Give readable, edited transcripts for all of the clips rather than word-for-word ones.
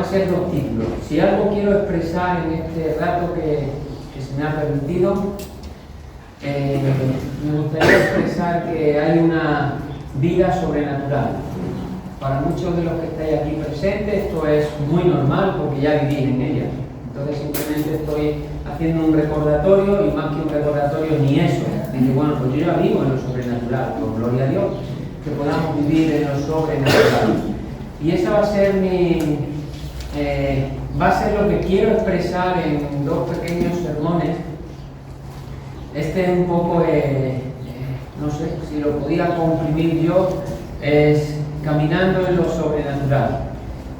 a ser dos títulos. Si algo quiero expresar en este rato que se me ha permitido, me gustaría expresar que hay una vida sobrenatural. Para muchos de los que estáis aquí presentes esto es muy normal porque ya vivís en ella. Entonces simplemente estoy haciendo un recordatorio, y más que un recordatorio ni eso. Dice, bueno, pues yo ya vivo en lo sobrenatural, con gloria a Dios, que podamos vivir en lo sobrenatural. Y esa va a ser va a ser lo que quiero expresar en dos pequeños sermones. Este es un poco, no sé si lo podía comprimir yo, es caminando en lo sobrenatural.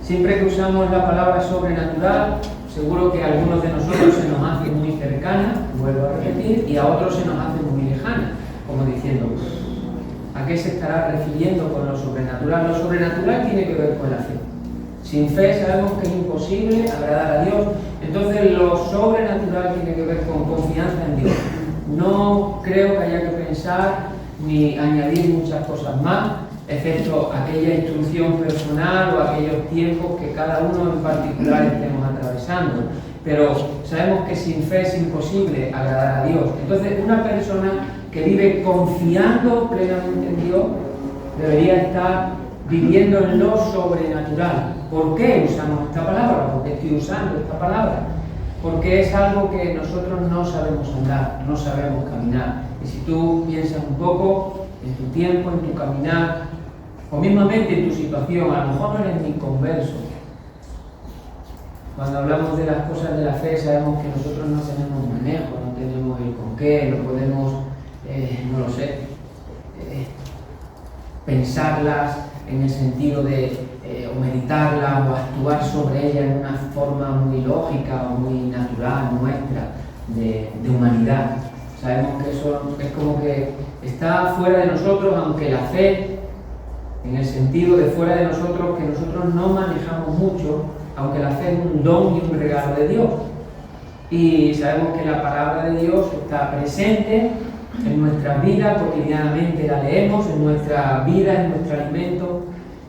Siempre que usamos la palabra sobrenatural, seguro que a algunos de nosotros se nos hace muy cercana, vuelvo a repetir, y a otros se nos hace muy lejana, como diciendo, ¿a qué se estará refiriendo con lo sobrenatural? Lo sobrenatural tiene que ver con la fe. Sin fe sabemos que es imposible agradar a Dios, entonces lo sobrenatural tiene que ver con confianza en Dios. No creo que haya que pensar ni añadir muchas cosas más, excepto aquella instrucción personal o aquellos tiempos que cada uno en particular estemos atravesando. Pero sabemos que sin fe es imposible agradar a Dios. Entonces, una persona que vive confiando plenamente en Dios debería estar viviendo en lo sobrenatural. ¿Por qué usamos esta palabra? ¿Por qué estoy usando esta palabra? Porque es algo que nosotros no sabemos andar, no sabemos caminar. Y si tú piensas un poco en tu tiempo, en tu caminar, o mismamente en tu situación, a lo mejor no eres ni converso. Cuando hablamos de las cosas de la fe, sabemos que nosotros no tenemos manejo, no tenemos el con qué, no podemos, no lo sé, pensarlas en el sentido de o meditarlas o actuar sobre ellas en una forma muy lógica o muy natural nuestra de humanidad. Sabemos que eso es como que está fuera de nosotros, aunque la fe, en el sentido de fuera de nosotros, que nosotros no manejamos mucho, aunque la fe es un don y un regalo de Dios. Y sabemos que la palabra de Dios está presente en nuestra vida, cotidianamente la leemos, en nuestra vida, en nuestro alimento,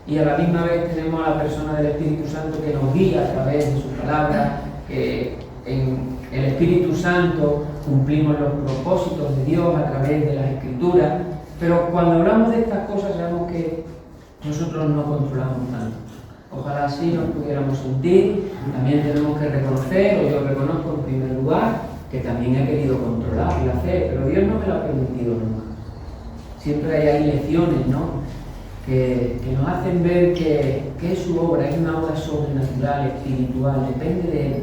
y a la misma vez tenemos a la persona del Espíritu Santo que nos guía a través de su palabra, que en el Espíritu Santo cumplimos los propósitos de Dios a través de las Escrituras. Pero cuando hablamos de estas cosas sabemos que nosotros no controlamos tanto. Ojalá así nos pudiéramos sentir. También tenemos que reconocer, o yo reconozco en primer lugar, que también he querido controlar la fe, pero Dios no me lo ha permitido nunca. Siempre hay ahí lecciones, ¿no?, que nos hacen ver que es su obra, es una obra sobrenatural, espiritual, depende de Él.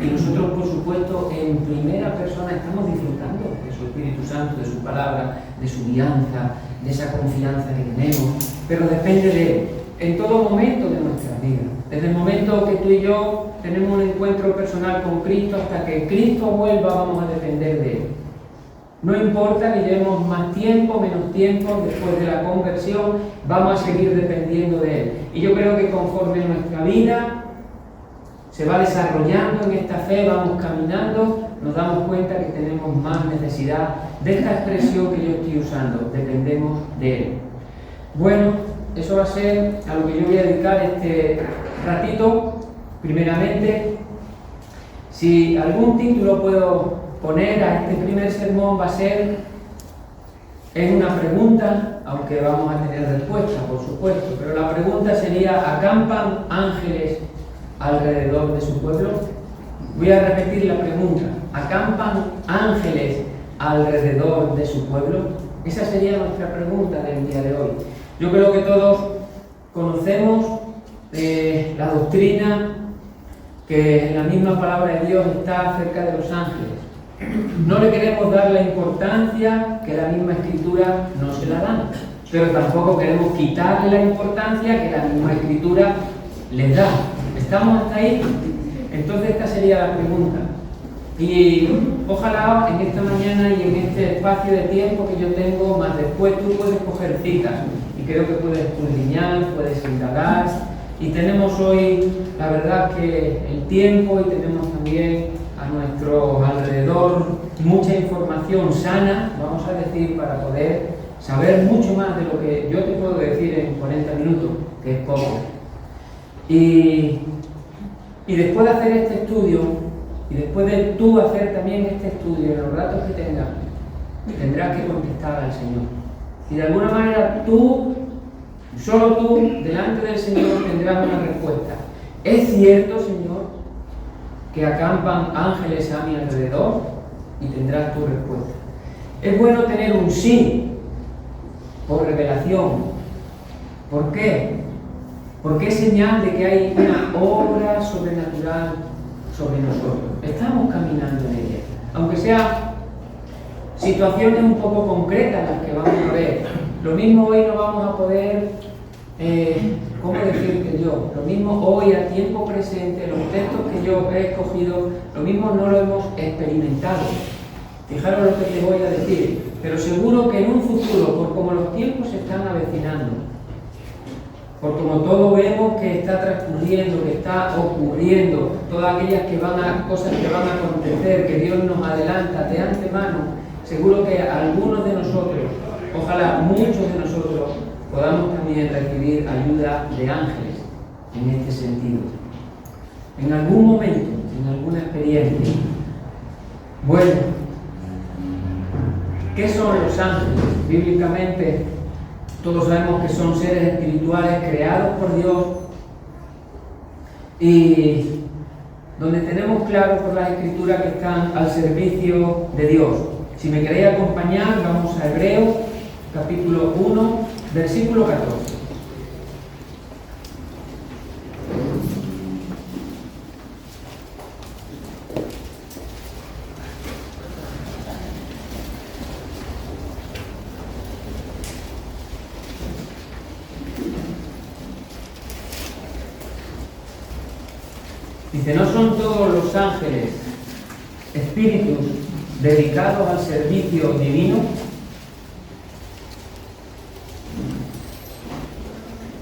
Y nosotros, por supuesto, en primera persona estamos disfrutando de su Espíritu Santo, de su palabra, de su guianza, de esa confianza que tenemos, pero depende de Él en todo momento de nuestras vidas. Desde el momento que tú y yo tenemos un encuentro personal con Cristo hasta que Cristo vuelva, vamos a depender de Él. No importa que llevemos más tiempo, menos tiempo, después de la conversión, vamos a seguir dependiendo de Él. Y yo creo que conforme nuestra vida se va desarrollando en esta fe, vamos caminando, nos damos cuenta que tenemos más necesidad de esta expresión que yo estoy usando, dependemos de Él. Bueno, eso va a ser a lo que yo voy a dedicar este ratito. Primeramente, si algún título puedo poner a este primer sermón, va a ser, es una pregunta, aunque vamos a tener respuesta, por supuesto, pero la pregunta sería: ¿acampan ángeles alrededor de su pueblo? Voy a repetir la pregunta: ¿acampan ángeles alrededor de su pueblo? Esa sería nuestra pregunta del día de hoy. Yo creo que todos conocemos la doctrina que en la misma palabra de Dios está acerca de los ángeles. No le queremos dar la importancia que la misma Escritura no se la da, pero tampoco queremos quitarle la importancia que la misma Escritura les da. ¿Estamos hasta ahí? Entonces esta sería la pregunta. Y ojalá en esta mañana y en este espacio de tiempo que yo tengo, más después tú puedes coger citas y creo que puedes escudriñar, puedes indagar. Y tenemos hoy, la verdad, que el tiempo, y tenemos también a nuestro alrededor mucha información sana, vamos a decir, para poder saber mucho más de lo que yo te puedo decir en 40 minutos, que es poco. Y Y después de hacer este estudio, y después de tú hacer también este estudio, en los ratos que tengas, tendrás que contestar al Señor. Y de alguna manera tú, solo tú, delante del Señor tendrás una respuesta. ¿Es cierto, Señor, que acampan ángeles a mi alrededor? Y tendrás tu respuesta. Es bueno tener un sí por revelación. ¿Por qué? Porque es señal de que hay una obra sobrenatural sobre nosotros. Estamos caminando en ella. Aunque sea situaciones un poco concretas las que vamos a ver. Lo mismo hoy no vamos a poder, ¿cómo decirte yo? Lo mismo hoy a tiempo presente, los textos que yo he escogido, lo mismo no lo hemos experimentado. Fijaros lo que te voy a decir. Pero seguro que en un futuro, por como los tiempos se están avecinando, por como todo vemos que está transcurriendo, que está ocurriendo, todas aquellas cosas que van a acontecer, que Dios nos adelanta de antemano, seguro que algunos de nosotros, ojalá muchos de nosotros, podamos también recibir ayuda de ángeles en este sentido. En algún momento, en alguna experiencia. Bueno, ¿qué son los ángeles? Bíblicamente, todos sabemos que son seres espirituales creados por Dios y donde tenemos claro por las Escrituras que están al servicio de Dios. Si me queréis acompañar, vamos a Hebreos, capítulo 1, versículo 14. Dice, ¿no son todos los ángeles espíritus dedicados al servicio divino?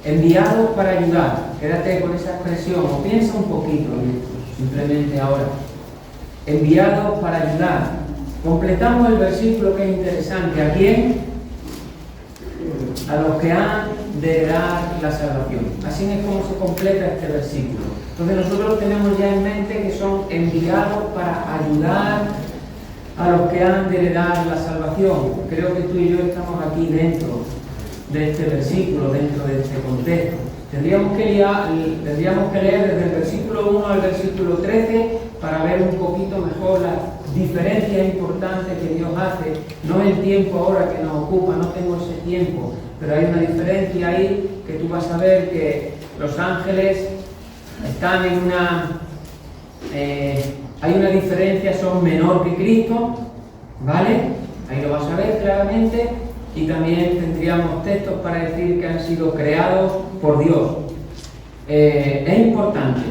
Enviados para ayudar. Quédate con esa expresión o piensa un poquito en esto, simplemente ahora. Enviados para ayudar. Completamos el versículo que es interesante. ¿A quién? A los que han de dar la salvación. Así es como se completa este versículo. Entonces nosotros tenemos ya en mente que son enviados para ayudar a los que han de heredar la salvación. Creo que tú y yo estamos aquí dentro de este versículo, dentro de este contexto. Tendríamos que leer desde el versículo 1 al versículo 13 para ver un poquito mejor las diferencias importantes que Dios hace. No el tiempo ahora que nos ocupa, no tengo ese tiempo, pero hay una diferencia ahí que tú vas a ver que los ángeles están en hay una diferencia, son menor que Cristo, ¿vale? Ahí lo vas a ver claramente. Y también tendríamos textos para decir que han sido creados por Dios. Es importante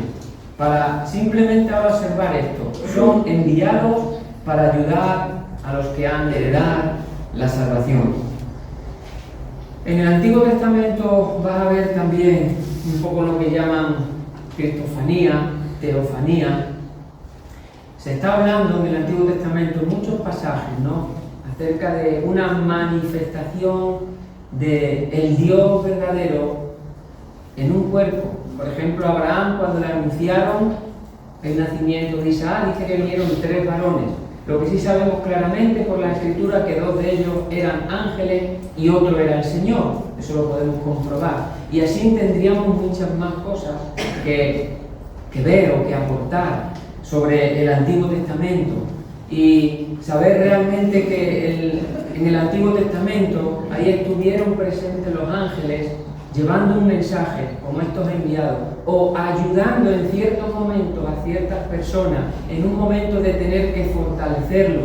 para simplemente ahora observar esto. Son enviados para ayudar a los que han de heredar la salvación. En el Antiguo Testamento vas a ver también un poco lo que llaman cristofanía, teofanía. Se está hablando en el Antiguo Testamento en muchos pasajes, ¿no?, acerca de una manifestación del Dios verdadero en un cuerpo. Por ejemplo, Abraham, cuando le anunciaron el nacimiento de Isaac, dice que vinieron 3 varones. Lo que sí sabemos claramente por la Escritura que 2 de ellos eran ángeles y otro era el Señor. Eso lo podemos comprobar. Y así tendríamos muchas más cosas que ver o que aportar sobre el Antiguo Testamento. Y saber realmente que en el Antiguo Testamento ahí estuvieron presentes los ángeles llevando un mensaje como estos enviados o ayudando en ciertos momentos a ciertas personas en un momento de tener que fortalecerlo.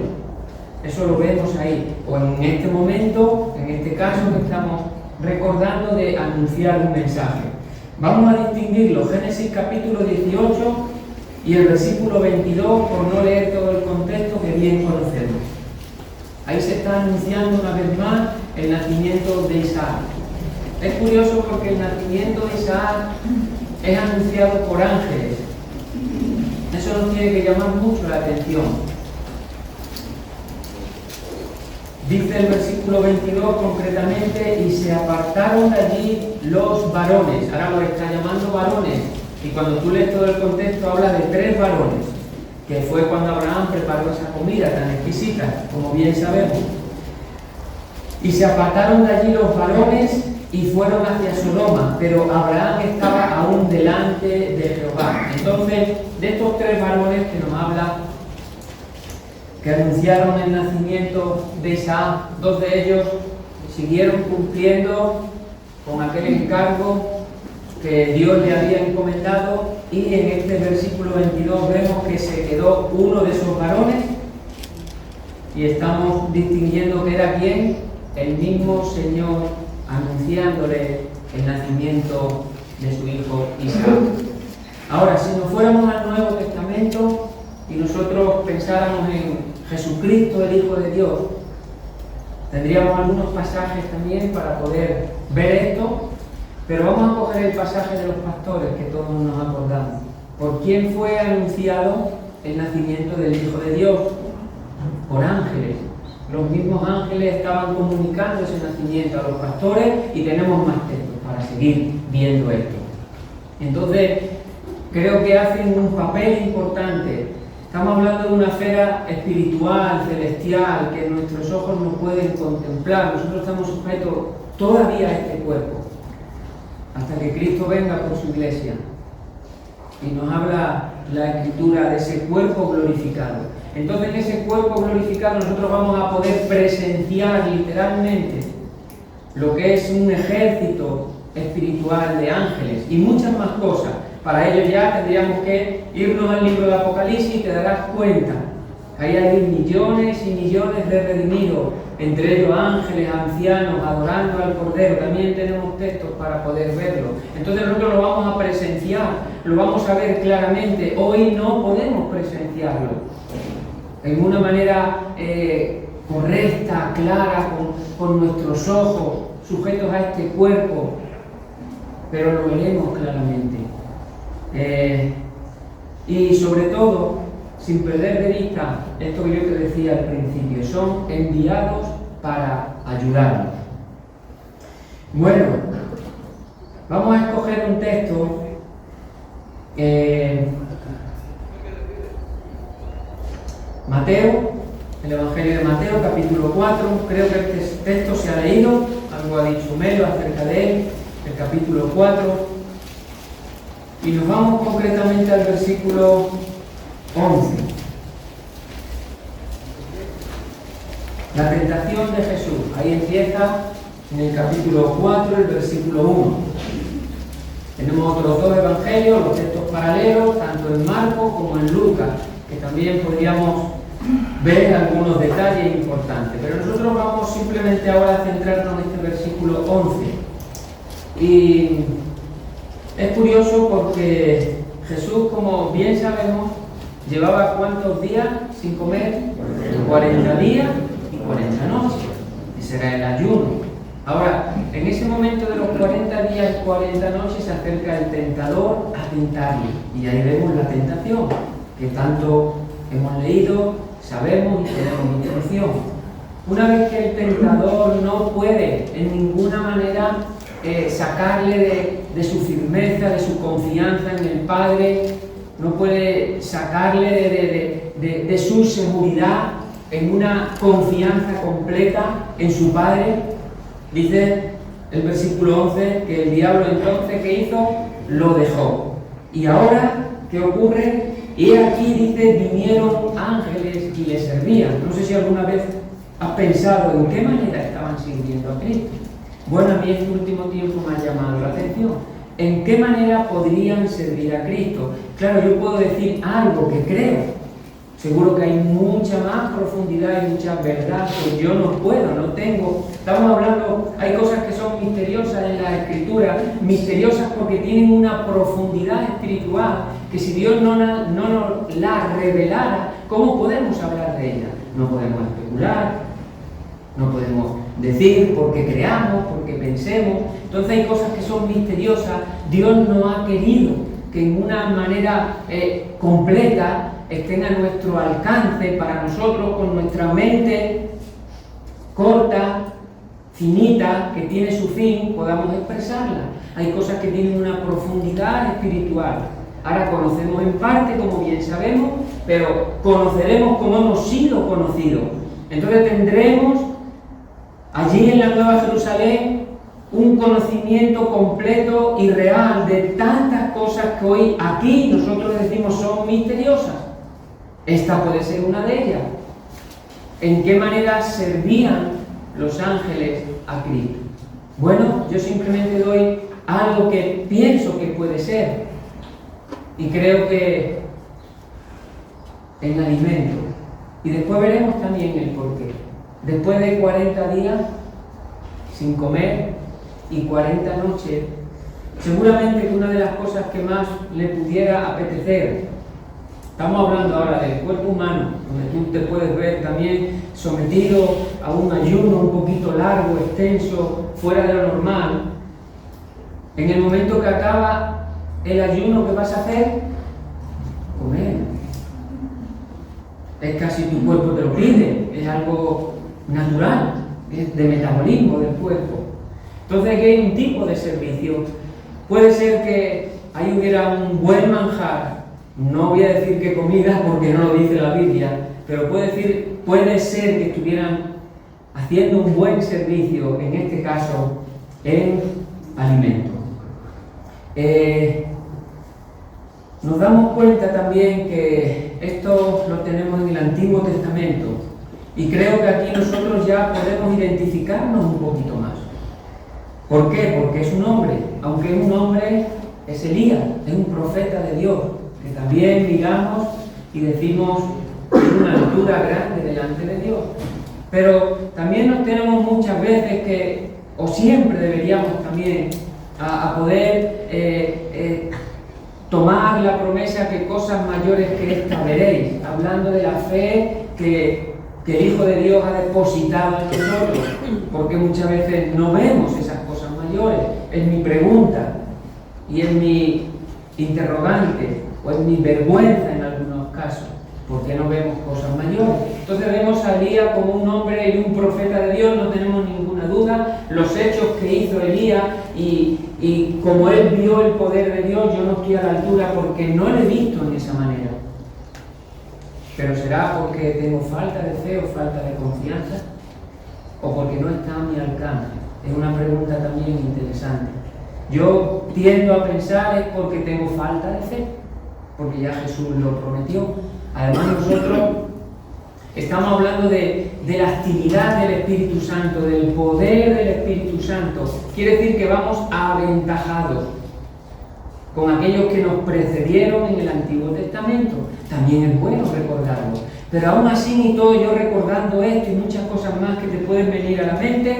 Eso lo vemos ahí. O en este momento, en este caso que estamos recordando de anunciar un mensaje. Vamos a distinguirlo. Génesis capítulo 18 y el versículo 22, por no leer todo el contexto que bien conocemos. Ahí se está anunciando una vez más el nacimiento de Isaac. Es curioso porque el nacimiento de Isaac es anunciado por ángeles. Eso nos tiene que llamar mucho la atención. Dice el versículo 22 concretamente, y se apartaron de allí los varones. Ahora los está llamando varones. Y cuando tú lees todo el contexto, habla de 3 varones, que fue cuando Abraham preparó esa comida tan exquisita, como bien sabemos. Y se apartaron de allí los varones y fueron hacia Sodoma, pero Abraham estaba aún delante de Jehová. Entonces, de estos 3 varones que nos habla, que anunciaron el nacimiento de Isaac, 2 de ellos siguieron cumpliendo con aquel encargo que Dios le había encomendado, y en este versículo 22 vemos que se quedó uno de esos varones, y estamos distinguiendo que era quién, el mismo Señor anunciándole el nacimiento de su hijo Isaac. Ahora, si nos fuéramos al Nuevo Testamento y nosotros pensáramos en Jesucristo, el Hijo de Dios, tendríamos algunos pasajes también para poder ver esto, pero vamos a coger el pasaje de los pastores que todos nos acordamos. ¿Por quién fue anunciado el nacimiento del Hijo de Dios? Por ángeles. Los mismos ángeles estaban comunicando ese nacimiento a los pastores, y tenemos más textos para seguir viendo esto. Entonces, creo que hacen un papel importante. Estamos hablando de una esfera espiritual, celestial, que nuestros ojos no pueden contemplar. Nosotros estamos sujetos todavía a este cuerpo, hasta que Cristo venga por su iglesia. Y nos habla la Escritura de ese cuerpo glorificado. Entonces, en ese cuerpo glorificado nosotros vamos a poder presenciar literalmente lo que es un ejército espiritual de ángeles y muchas más cosas. Para ello ya tendríamos que irnos al libro de Apocalipsis, y te darás cuenta que ahí hay millones y millones de redimidos, entre ellos ángeles, ancianos, adorando al Cordero. También tenemos textos para poder verlo. Entonces nosotros lo vamos a presenciar, lo vamos a ver claramente. Hoy no podemos presenciarlo en una manera correcta, clara, con nuestros ojos sujetos a este cuerpo, pero lo veremos claramente. Y sobre todo, sin perder de vista esto que yo te decía al principio, son enviados para ayudarnos. Bueno, vamos a escoger un texto Mateo, el Evangelio de Mateo, capítulo 4. Creo que este texto se ha leído, algo ha dicho Melo acerca de él, el capítulo 4. Y nos vamos concretamente al versículo 11. La tentación de Jesús. Ahí empieza en el capítulo 4, el versículo 1. Tenemos otros 2 evangelios, los textos paralelos, tanto en Marcos como en Lucas, que también podríamos ver algunos detalles importantes. Pero nosotros vamos simplemente ahora a centrarnos en este versículo 11. Y es curioso porque Jesús, como bien sabemos, llevaba ¿cuántos días sin comer? 40 días y 40 noches. Ese era el ayuno. Ahora, en ese momento de los 40 días y 40 noches se acerca el tentador a tentarle. Y ahí vemos la tentación, que tanto hemos leído, sabemos y tenemos instrucción. Una vez que el tentador no puede en ninguna manera sacarle de su firmeza, de su confianza en el Padre, no puede sacarle de su seguridad en una confianza completa en su Padre, dice el versículo 11 que el diablo entonces, ¿qué hizo? Lo dejó. Y ahora, ¿qué ocurre? Y aquí dice, vinieron ángeles y le servían. No sé si alguna vez has pensado en qué manera estaban sirviendo a Cristo. Bueno, a mí este último tiempo me ha llamado la atención. ¿En qué manera podrían servir a Cristo? Claro, yo puedo decir algo que creo. Seguro que hay mucha más profundidad y mucha verdad que yo no puedo, no tengo. Estamos hablando, hay cosas que son misteriosas en la Escritura, misteriosas porque tienen una profundidad espiritual que si Dios no nos la revelara, ¿cómo podemos hablar de ella? No podemos especular, no podemos decir porque creamos, porque pensemos. Entonces hay cosas que son misteriosas. Dios no ha querido que en una manera completa estén a nuestro alcance para nosotros, con nuestra mente corta, finita, que tiene su fin, podamos expresarla. Hay cosas que tienen una profundidad espiritual. Ahora conocemos en parte, como bien sabemos, pero conoceremos como hemos sido conocidos. Entonces tendremos allí en la Nueva Jerusalén un conocimiento completo y real de tantas cosas que hoy aquí nosotros decimos son misteriosas. Esta puede ser una de ellas. ¿En qué manera servían los ángeles a Cristo? Bueno, yo simplemente doy algo que pienso que puede ser, y creo que el alimento. Y después veremos también el porqué. Después de 40 días sin comer y 40 noches, seguramente que una de las cosas que más le pudiera apetecer, estamos hablando ahora del cuerpo humano, donde tú te puedes ver también sometido a un ayuno un poquito largo, extenso, fuera de lo normal. En el momento que acaba el ayuno, ¿qué vas a hacer? Comer. Es casi tu cuerpo te lo pide, es algo natural, es de metabolismo del cuerpo. Entonces aquí hay un tipo de servicio. Puede ser que ahí hubiera un buen manjar, no voy a decir qué comida porque no lo dice la Biblia, pero puede ser que estuvieran haciendo un buen servicio, en este caso, en alimento. Nos damos cuenta también que esto lo tenemos en el Antiguo Testamento, y creo que aquí nosotros ya podemos identificarnos un poquito más. ¿Por qué? Porque es un hombre, aunque es un hombre, es Elías, es un profeta de Dios, que también miramos y decimos tiene una altura grande delante de Dios. Pero también nos tenemos muchas veces que, o siempre deberíamos también, a poder tomar la promesa que cosas mayores que esta veréis, hablando de la fe que el Hijo de Dios ha depositado en nosotros, porque muchas veces no vemos esas cosas mayores. Es mi pregunta y es mi interrogante, o es mi vergüenza en algunos casos. ¿Por qué no vemos cosas mayores? Entonces vemos a Elías como un hombre y un profeta de Dios, no tenemos ninguna duda. Los hechos que hizo Elías y como él vio el poder de Dios, yo no estoy a la altura porque no lo he visto en esa manera. Pero ¿será porque tengo falta de fe o falta de confianza? ¿O porque no está a mi alcance? Es una pregunta también interesante. Yo tiendo a pensar es porque tengo falta de fe, porque ya Jesús lo prometió. Además nosotros estamos hablando de la actividad del Espíritu Santo, del poder del Espíritu Santo. Quiere decir que vamos aventajados con aquellos que nos precedieron en el Antiguo Testamento. También es bueno recordarlo. Pero aún así y todo, yo recordando esto y muchas cosas más que te pueden venir a la mente,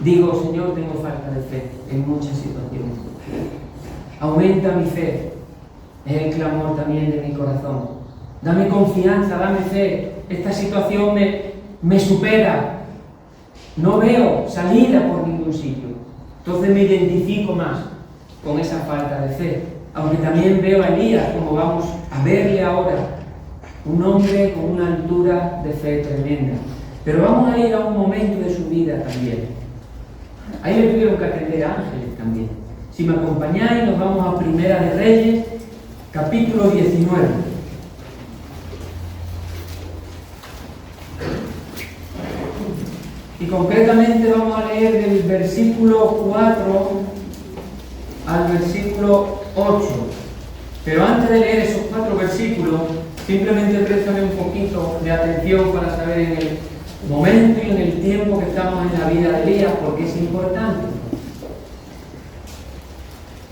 digo, Señor, tengo falta de fe en muchas situaciones. Aumenta mi fe. Es el clamor también de mi corazón. Dame confianza, dame fe. Esta situación me supera. No veo salida por ningún sitio. Entonces me identifico más con esa falta de fe. Aunque también veo a Elías, como vamos a verle ahora, un hombre con una altura de fe tremenda. Pero vamos a ir a un momento de su vida también. Ahí le tuvieron que atender ángeles también. Si me acompañáis, nos vamos a Primera de Reyes, capítulo 19. Y concretamente vamos a leer del versículo 4 al versículo 8. Pero antes de leer esos 4 versículos, simplemente préstame un poquito de atención para saber en el momento y en el tiempo que estamos en la vida de Elías, porque es importante.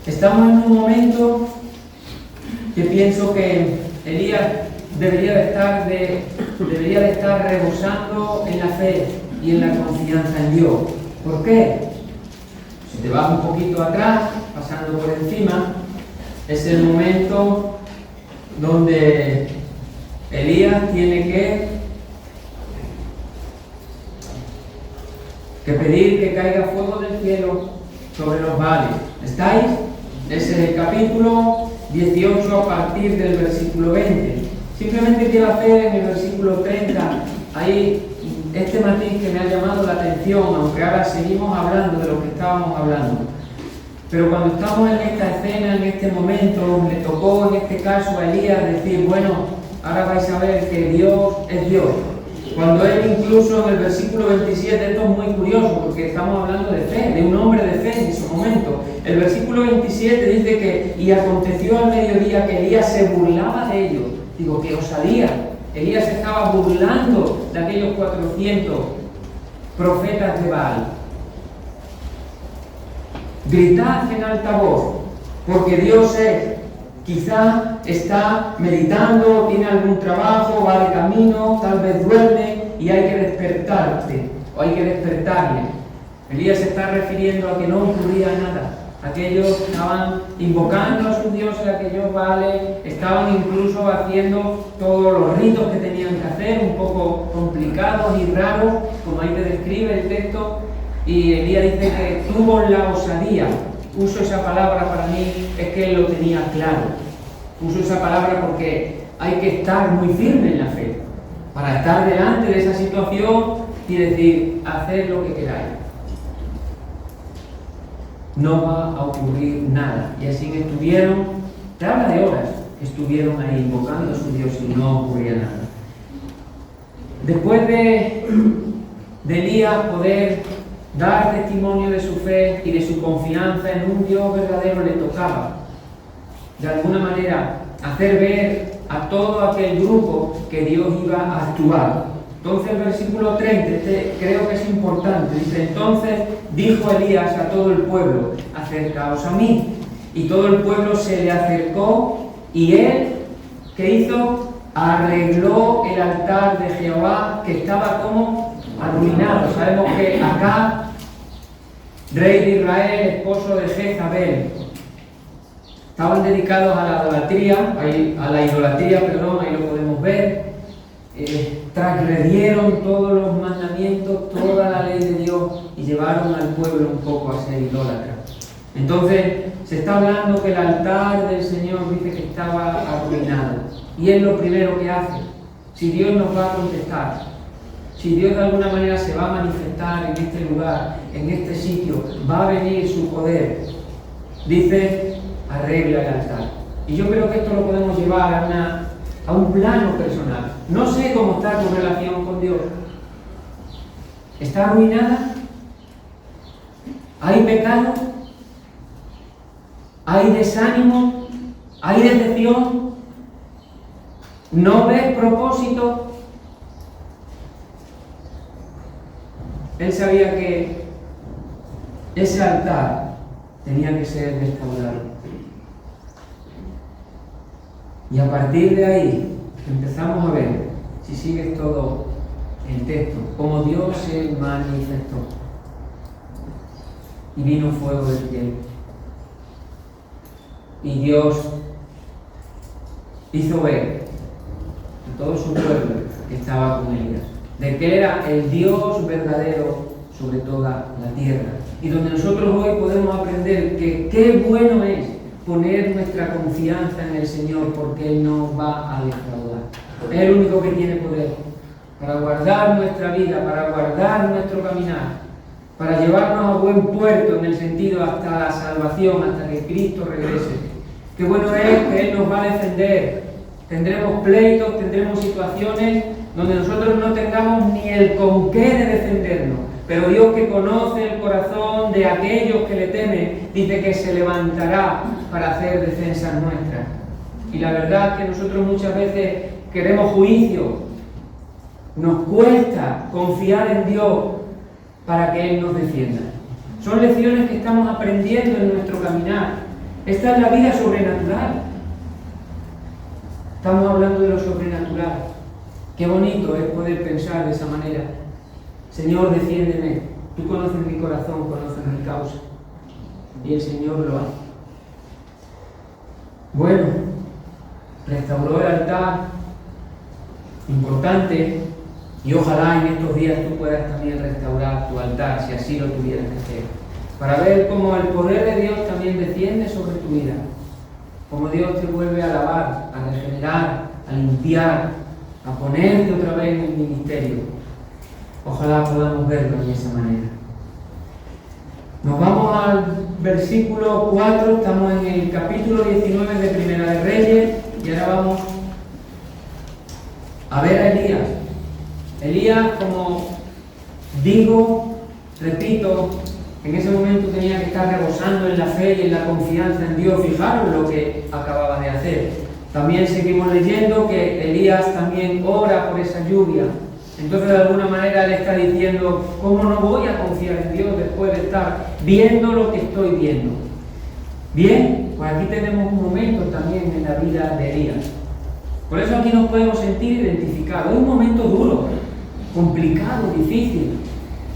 Estamos en un momento que pienso que Elías debería de estar rebosando en la fe y en la confianza en Dios. ¿Por qué? Si te vas un poquito atrás, pasando por encima, es el momento donde Elías tiene que pedir que caiga fuego del cielo sobre los Baales. ¿Estáis? Ese es el capítulo 18 a partir del versículo 20. Simplemente quiero hacer en el versículo 30, ahí este matiz que me ha llamado la atención, aunque ahora seguimos hablando de lo que estábamos hablando. Pero cuando estamos en esta escena, en este momento, le tocó en este caso a Elías decir, bueno, ahora vais a ver que Dios es Dios. Cuando él incluso en el versículo 27, esto es muy curioso porque estamos hablando de fe, de un hombre de fe en su momento. El versículo 27 dice que, y aconteció al mediodía que Elías se burlaba de ellos. Digo, qué osadía. Elías se estaba burlando de aquellos 400 profetas de Baal. Gritad en alta voz, porque Dios es. Quizá está meditando, tiene algún trabajo, va de camino, tal vez duerme y hay que despertarte, o hay que despertarle. Elías se está refiriendo a que no ocurría nada. Aquellos estaban invocando a sus dioses, aquellos Baales, estaban incluso haciendo todos los ritos que tenían que hacer, un poco complicados y raros, como ahí te describe el texto, y Elías dice que tuvo la osadía. Uso esa palabra para mí, es que él lo tenía claro. Uso esa palabra porque hay que estar muy firme en la fe, para estar delante de esa situación y decir, haced lo que queráis. No va a ocurrir nada. Y así que estuvieron, te habla de horas, estuvieron ahí invocando a su Dios y no ocurría nada. Después de Elías poder dar testimonio de su fe y de su confianza en un Dios verdadero, le tocaba, de alguna manera, hacer ver a todo aquel grupo que Dios iba a actuar. Entonces el versículo 30, creo que es importante, dice, entonces dijo Elías a todo el pueblo, acercaos a mí. Y todo el pueblo se le acercó y él, ¿qué hizo? Arregló el altar de Jehová que estaba como arruinado. Sabemos que Acab, rey de Israel, esposo de Jezabel, estaban dedicados a la idolatría, ahí lo podemos ver. Transgredieron todos los mandamientos, toda la ley de Dios y llevaron al pueblo un poco a ser idólatra. Entonces se está hablando que el altar del Señor dice que estaba arruinado. Y es lo primero que hace. Si Dios nos va a contestar, si Dios de alguna manera se va a manifestar en este lugar, en este sitio, va a venir su poder, dice, arregla el altar. Y yo creo que esto lo podemos llevar a un plano personal. No sé cómo está tu relación con Dios. ¿Está arruinada? ¿Hay pecado? ¿Hay desánimo? ¿Hay decepción? ¿No ves propósito? Él sabía que ese altar tenía que ser restaurado. Y a partir de ahí empezamos a ver, si sigues todo el texto, cómo Dios se manifestó. Y vino fuego del cielo. Y Dios hizo ver a todo su pueblo que estaba con Elías, de que Él era el Dios verdadero sobre toda la tierra. Y donde nosotros hoy podemos aprender que qué bueno es poner nuestra confianza en el Señor, porque Él nos va a defraudar. Es el único que tiene poder para guardar nuestra vida, para guardar nuestro caminar, para llevarnos a buen puerto en el sentido hasta la salvación, hasta que Cristo regrese. Qué bueno es que Él nos va a defender. Tendremos pleitos, tendremos situaciones donde nosotros no tengamos ni el con qué de defendernos. Pero Dios, que conoce el corazón de aquellos que le temen, dice que se levantará para hacer defensas nuestras. Y la verdad es que nosotros muchas veces queremos juicio. Nos cuesta confiar en Dios para que Él nos defienda. Son lecciones que estamos aprendiendo en nuestro caminar. Esta es la vida sobrenatural. Estamos hablando de lo sobrenatural. Qué bonito es poder pensar de esa manera. Señor, defiéndeme. Tú conoces mi corazón, conoces mi causa. Y el Señor lo hace. Bueno, restauró el altar. Importante. Y ojalá en estos días tú puedas también restaurar tu altar, si así lo tuvieras que hacer. Para ver cómo el poder de Dios también desciende sobre tu vida. Cómo Dios te vuelve a lavar, a regenerar, a limpiar, a ponerte otra vez en el ministerio. Ojalá podamos verlo de esa manera. Nos vamos al versículo 4, estamos en el capítulo 19 de Primera de Reyes y ahora vamos a ver a Elías. Elías, como digo, repito, en ese momento tenía que estar rebosando en la fe y en la confianza en Dios. Fijaros lo que acababa de hacer. También seguimos leyendo que Elías también ora por esa lluvia. Entonces, de alguna manera, él está diciendo, ¿cómo no voy a confiar en Dios después de estar viendo lo que estoy viendo? Bien, pues aquí tenemos un momento también en la vida de Elías. Por eso aquí nos podemos sentir identificados. Es un momento duro, complicado, difícil.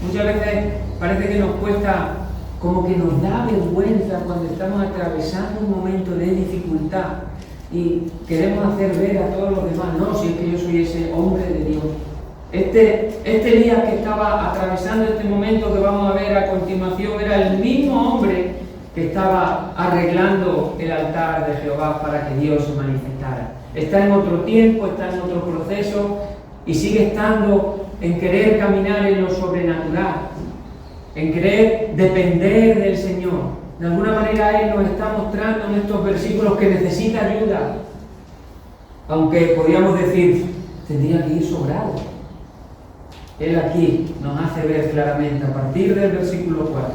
Muchas veces parece que nos cuesta, como que nos da vergüenza cuando estamos atravesando un momento de dificultad y queremos hacer ver a todos los demás, no, si es que yo soy ese hombre de Dios. Este Elías que estaba atravesando este momento que vamos a ver a continuación era el mismo hombre que estaba arreglando el altar de Jehová para que Dios se manifestara. Está en otro tiempo, está en otro proceso y sigue estando en querer caminar en lo sobrenatural, en querer depender del Señor. De alguna manera Él nos está mostrando en estos versículos que necesita ayuda, aunque podríamos decir, tendría que ir sobrado. Él aquí nos hace ver claramente, a partir del versículo 4,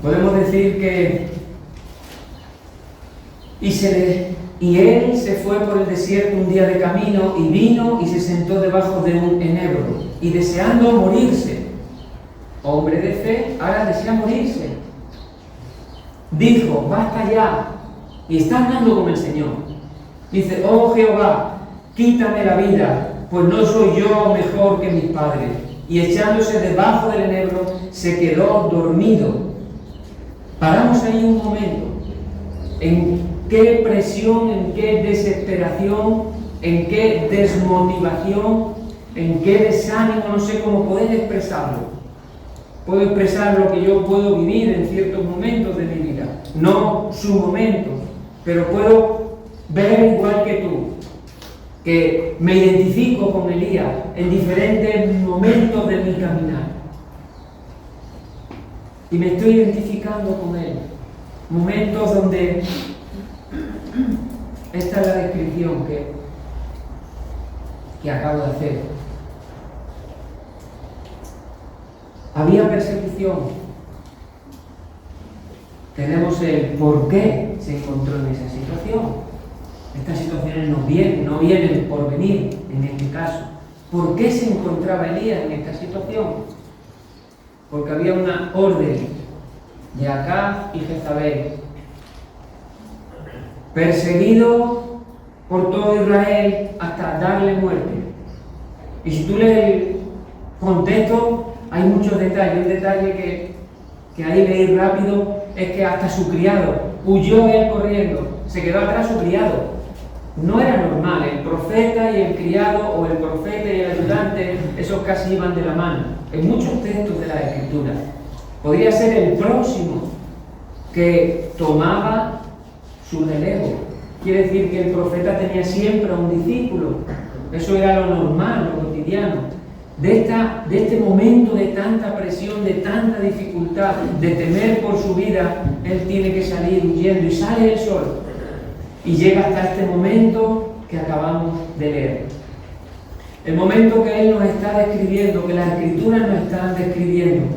podemos decir que y él se fue por el desierto un día de camino y vino y se sentó debajo de un enebro y deseando morirse, hombre de fe, ahora desea morirse, dijo, basta ya, y está hablando con el Señor. Dice, oh Jehová, quítame la vida, pues no soy yo mejor que mis padres. Y echándose debajo del enebro, se quedó dormido. Paramos ahí un momento. ¿En qué presión, en qué desesperación, en qué desmotivación, en qué desánimo, no sé cómo poder expresarlo? Puedo expresar lo que yo puedo vivir en ciertos momentos de mi vida, no su momento, pero puedo ver igual que tú, que me identifico con Elías en diferentes momentos de mi caminar. Y me estoy identificando con él. Momentos donde esta es la descripción que acabo de hacer. Había persecución. Tenemos el por qué se encontró en esa situación. Estas situaciones no vienen por venir en este caso. ¿Por qué se encontraba Elías en esta situación? Porque había una orden de Acab y Jezabel, perseguido por todo Israel hasta darle muerte. Y si tú lees el contexto, hay muchos detalles. Un detalle que ahí leí rápido es que hasta su criado huyó él corriendo, se quedó atrás su criado. No era normal, el profeta y el criado, o el profeta y el ayudante, esos casi iban de la mano. En muchos textos de la Escritura podría ser el próximo que tomaba su relevo. Quiere decir que el profeta tenía siempre a un discípulo. Eso era lo normal, lo cotidiano. De este momento de tanta presión, de tanta dificultad, de temer por su vida, él tiene que salir huyendo y sale él solo. Y llega hasta este momento que acabamos de leer. El momento que él nos está describiendo, que las Escrituras nos están describiendo,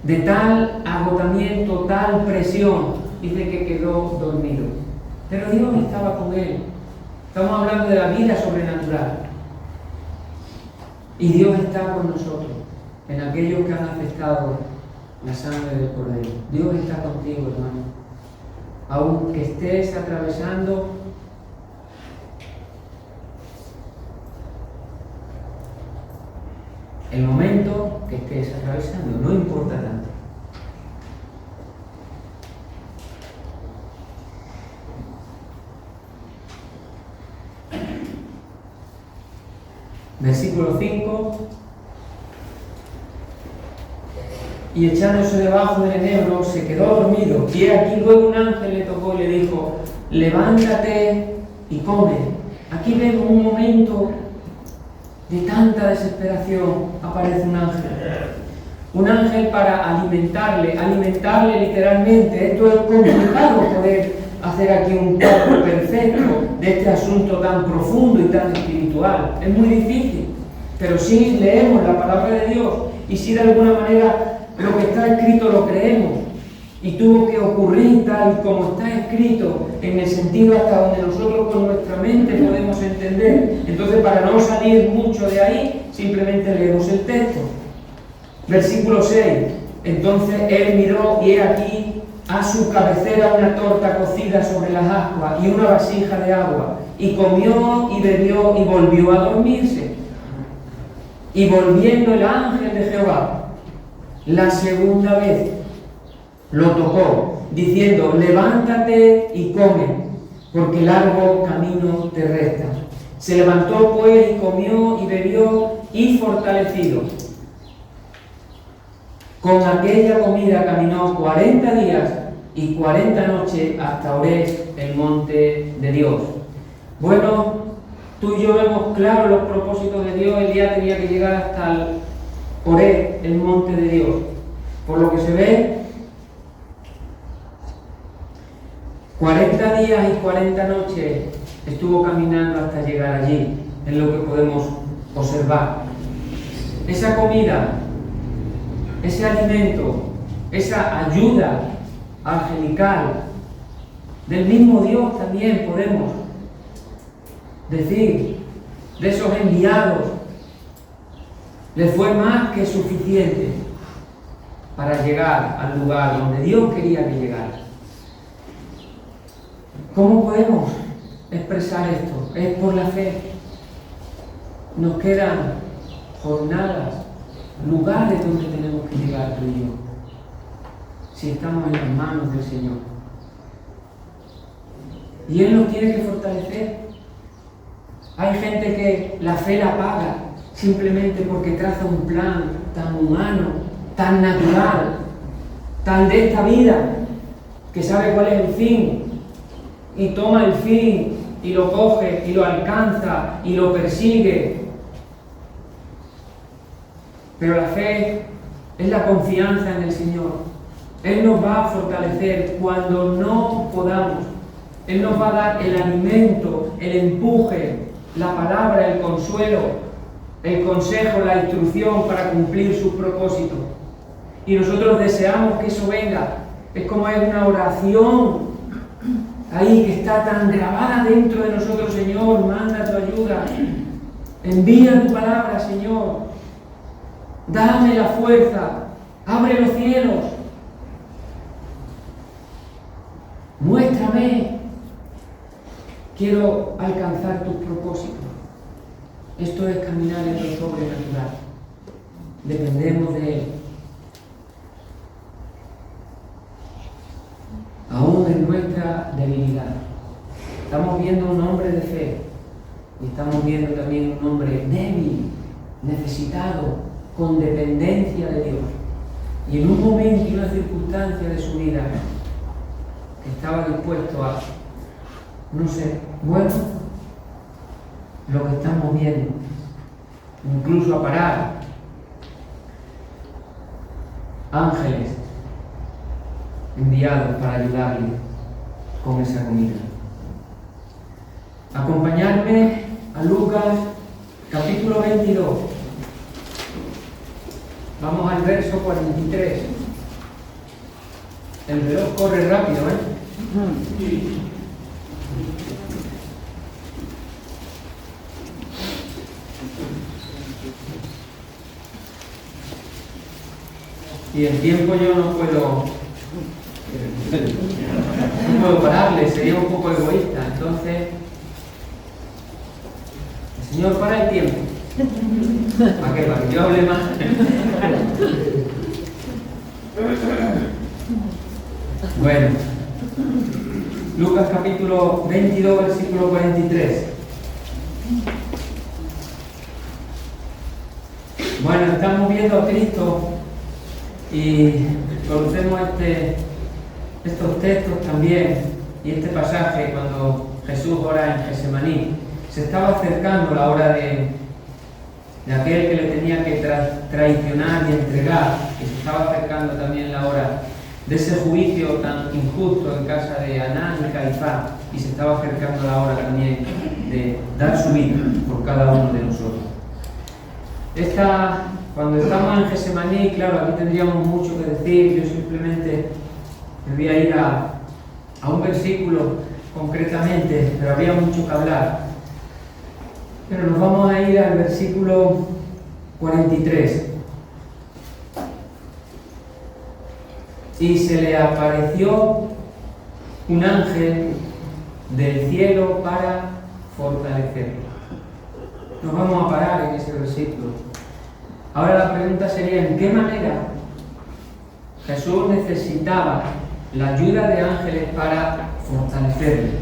de tal agotamiento, tal presión, dice que quedó dormido. Pero Dios estaba con él. Estamos hablando de la vida sobrenatural. Y Dios está con nosotros, en aquellos que han aceptado la sangre del Cordero. Dios está contigo, hermano. Aunque estés atravesando el momento que estés atravesando, no importa tanto. Versículo 5. Y echándose debajo del enebro, se quedó dormido. Y aquí luego un ángel le tocó y le dijo, levántate y come. Aquí vemos un momento de tanta desesperación, aparece un ángel. Un ángel para alimentarle literalmente. Esto es complicado poder hacer aquí un cuadro perfecto de este asunto tan profundo y tan espiritual. Es muy difícil, pero si leemos la palabra de Dios y si de alguna manera lo que está escrito lo creemos y tuvo que ocurrir tal como está escrito, en el sentido hasta donde nosotros con nuestra mente podemos entender. Entonces, para no salir mucho de ahí, simplemente leemos el texto. Versículo 6. Entonces él miró y he aquí a su cabecera una torta cocida sobre las ascuas y una vasija de agua, y comió y bebió y volvió a dormirse. Y volviendo el ángel de Jehová la segunda vez lo tocó, diciendo: levántate y come, porque largo camino te resta. Se levantó pues y comió y bebió, y fortalecido con aquella comida caminó 40 días y 40 noches hasta Oreb, el monte de Dios. Bueno, tú y yo vemos claro los propósitos de Dios. Elías tenía que llegar hasta Oreb, el monte de Dios. Por lo que se ve, 40 días y 40 noches estuvo caminando hasta llegar allí, es lo que podemos observar. Esa comida, ese alimento, esa ayuda angelical del mismo Dios también podemos decir, de esos enviados, le fue más que suficiente para llegar al lugar donde Dios quería que llegara. ¿Cómo podemos expresar esto? Es por la fe. Nos quedan jornadas, lugares donde tenemos que llegar tú y yo, si estamos en las manos del Señor. Y Él nos tiene que fortalecer. Hay gente que la fe la paga simplemente porque traza un plan tan humano, tan natural, tan de esta vida, que sabe cuál es el fin, y toma el fin, y lo coge, y lo alcanza, y lo persigue. Pero la fe es la confianza en el Señor. Él nos va a fortalecer cuando no podamos. Él nos va a dar el alimento, el empuje, la palabra, el consuelo, el consejo, la instrucción para cumplir sus propósitos. Y nosotros deseamos que eso venga. Es como es una oración ahí que está tan grabada dentro de nosotros. Señor, manda tu ayuda. Envía tu palabra, Señor. Dame la fuerza, abre los cielos, muéstrame, quiero alcanzar tus propósitos. Esto es caminar en lo sobrenatural, dependemos de Él. Aún en nuestra debilidad, estamos viendo un hombre de fe y estamos viendo también un hombre débil, necesitado, con dependencia de Dios, y en un momento y una circunstancia de su vida que estaba dispuesto a, no sé, bueno, lo que estamos viendo, incluso a parar ángeles enviados para ayudarle con esa comida. Acompañadme a Lucas capítulo 22. Vamos al verso 43. El reloj corre rápido, Y el tiempo yo no puedo pararle, sería un poco egoísta. Entonces, el Señor para el tiempo. ¿Para qué? Para que yo hable más. Bueno, Lucas capítulo 22, versículo 43. Bueno, estamos viendo a Cristo y conocemos estos textos también, y este pasaje cuando Jesús ora en Getsemaní. Se estaba acercando la hora de aquel que le tenía que traicionar y entregar, que se estaba acercando también la hora de ese juicio tan injusto en casa de Anás y Caifás, y se estaba acercando la hora también de dar su vida por cada uno de nosotros. Cuando estamos en Getsemaní, claro, aquí tendríamos mucho que decir. Yo simplemente me voy a ir a un versículo concretamente, pero habría mucho que hablar. Pero nos vamos a ir al versículo 43. Y se le apareció un ángel del cielo para fortalecerlo. Nos vamos a parar en ese versículo. Ahora la pregunta sería: ¿en qué manera Jesús necesitaba la ayuda de ángeles para fortalecerlo?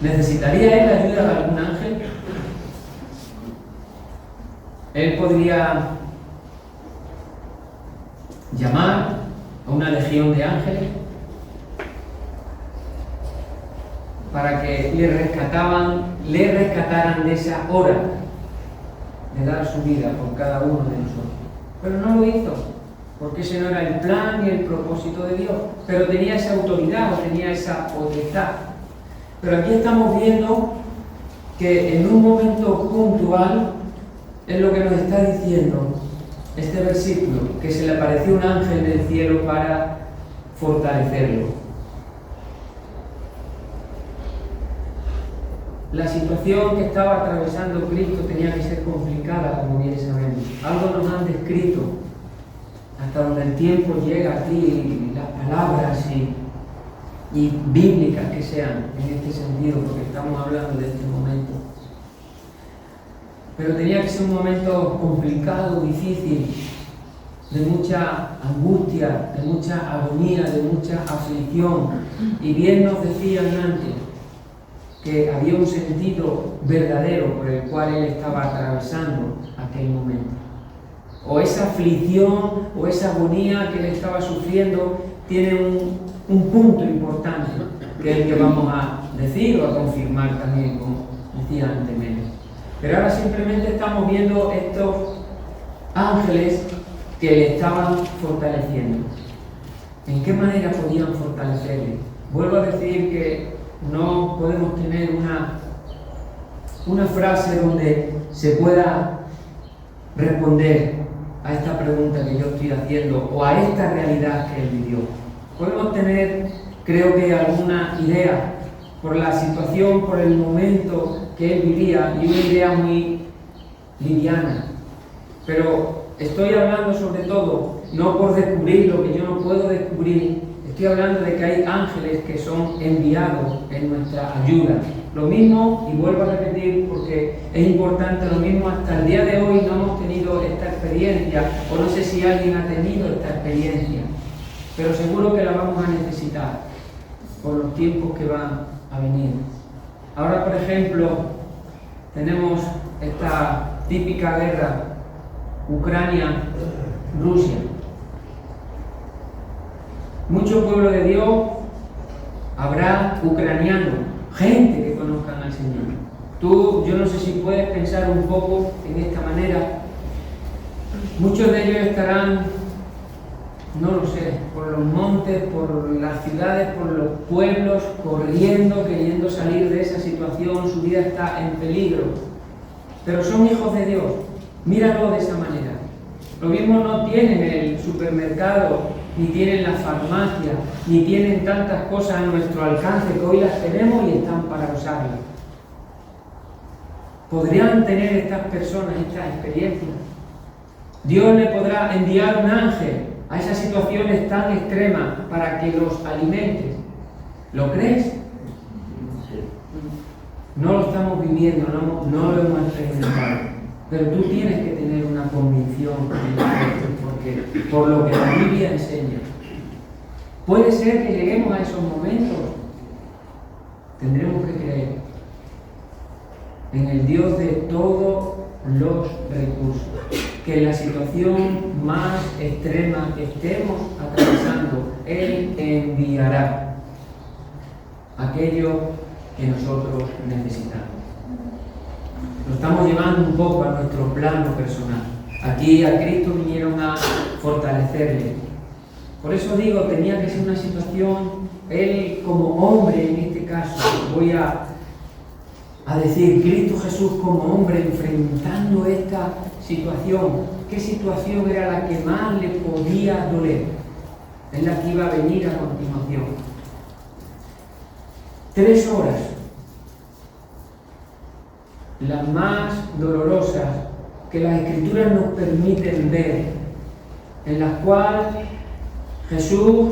¿Necesitaría él la ayuda de algún ángel? Él podría llamar a una legión de ángeles para que le rescataran de esa hora de dar su vida por cada uno de nosotros. Pero no lo hizo, porque ese no era el plan ni el propósito de Dios. Pero tenía esa autoridad, o tenía esa potestad. Pero aquí estamos viendo que en un momento puntual es lo que nos está diciendo este versículo, que se le apareció un ángel del cielo para fortalecerlo. La situación que estaba atravesando Cristo tenía que ser complicada, como bien sabemos. Algo nos han descrito, hasta donde el tiempo llega aquí, las palabras y bíblicas que sean en este sentido, porque estamos hablando de este momento. Pero tenía que ser un momento complicado, difícil, de mucha angustia, de mucha agonía, de mucha aflicción. Y bien nos decían antes que había un sentido verdadero por el cual él estaba atravesando aquel momento. O esa aflicción o esa agonía que él estaba sufriendo tiene un punto importante, que es el que vamos a decir o a confirmar también, como decía anteriormente. Pero ahora simplemente estamos viendo estos ángeles que le estaban fortaleciendo. ¿En qué manera podían fortalecerle? Vuelvo a decir que no podemos tener una frase donde se pueda responder a esta pregunta que yo estoy haciendo o a esta realidad que él vivió. Podemos tener, creo que, alguna idea por la situación, por el momento que él vivía, y una idea muy liviana. Pero estoy hablando sobre todo, no por descubrir lo que yo no puedo descubrir, estoy hablando de que hay ángeles que son enviados en nuestra ayuda. Lo mismo, y vuelvo a repetir porque es importante, lo mismo hasta el día de hoy no hemos tenido esta experiencia, o no sé si alguien ha tenido esta experiencia, pero seguro que la vamos a necesitar por los tiempos que van a venir. Ahora, por ejemplo, tenemos esta típica guerra Ucrania-Rusia. Mucho pueblo de Dios habrá ucranianos, gente que conozcan al Señor. Yo no sé si puedes pensar un poco en esta manera. Muchos de ellos estarán, no lo sé, por los montes, por las ciudades, por los pueblos, corriendo, queriendo salir de esa situación. Su vida está en peligro. Pero son hijos de Dios. Míralo de esa manera. Lo mismo no tienen el supermercado, ni tienen la farmacia, ni tienen tantas cosas a nuestro alcance que hoy las tenemos y están para usarlas. ¿Podrían tener estas personas esta experiencia? Dios le podrá enviar un ángel a esas situaciones tan extremas para que los alimente. ¿Lo crees? No lo estamos viviendo, no lo hemos experimentado. Pero tú tienes que tener una convicción porque por lo que la Biblia enseña. Puede ser que lleguemos a esos momentos. Tendremos que creer en el Dios de todos los recursos, que en la situación más extrema que estemos atravesando, Él enviará aquello que nosotros necesitamos. lo estamos llevando un poco a nuestro plano personal. Aquí a Cristo vinieron a fortalecerle. Por eso digo, tenía que ser una situación, él como hombre en este caso, voy a decir, Cristo Jesús como hombre enfrentando esta situación. ¿Qué situación era la que más le podía doler? Es la que iba a venir a continuación. 3 horas, las más dolorosas que las Escrituras nos permiten ver, en las cuales Jesús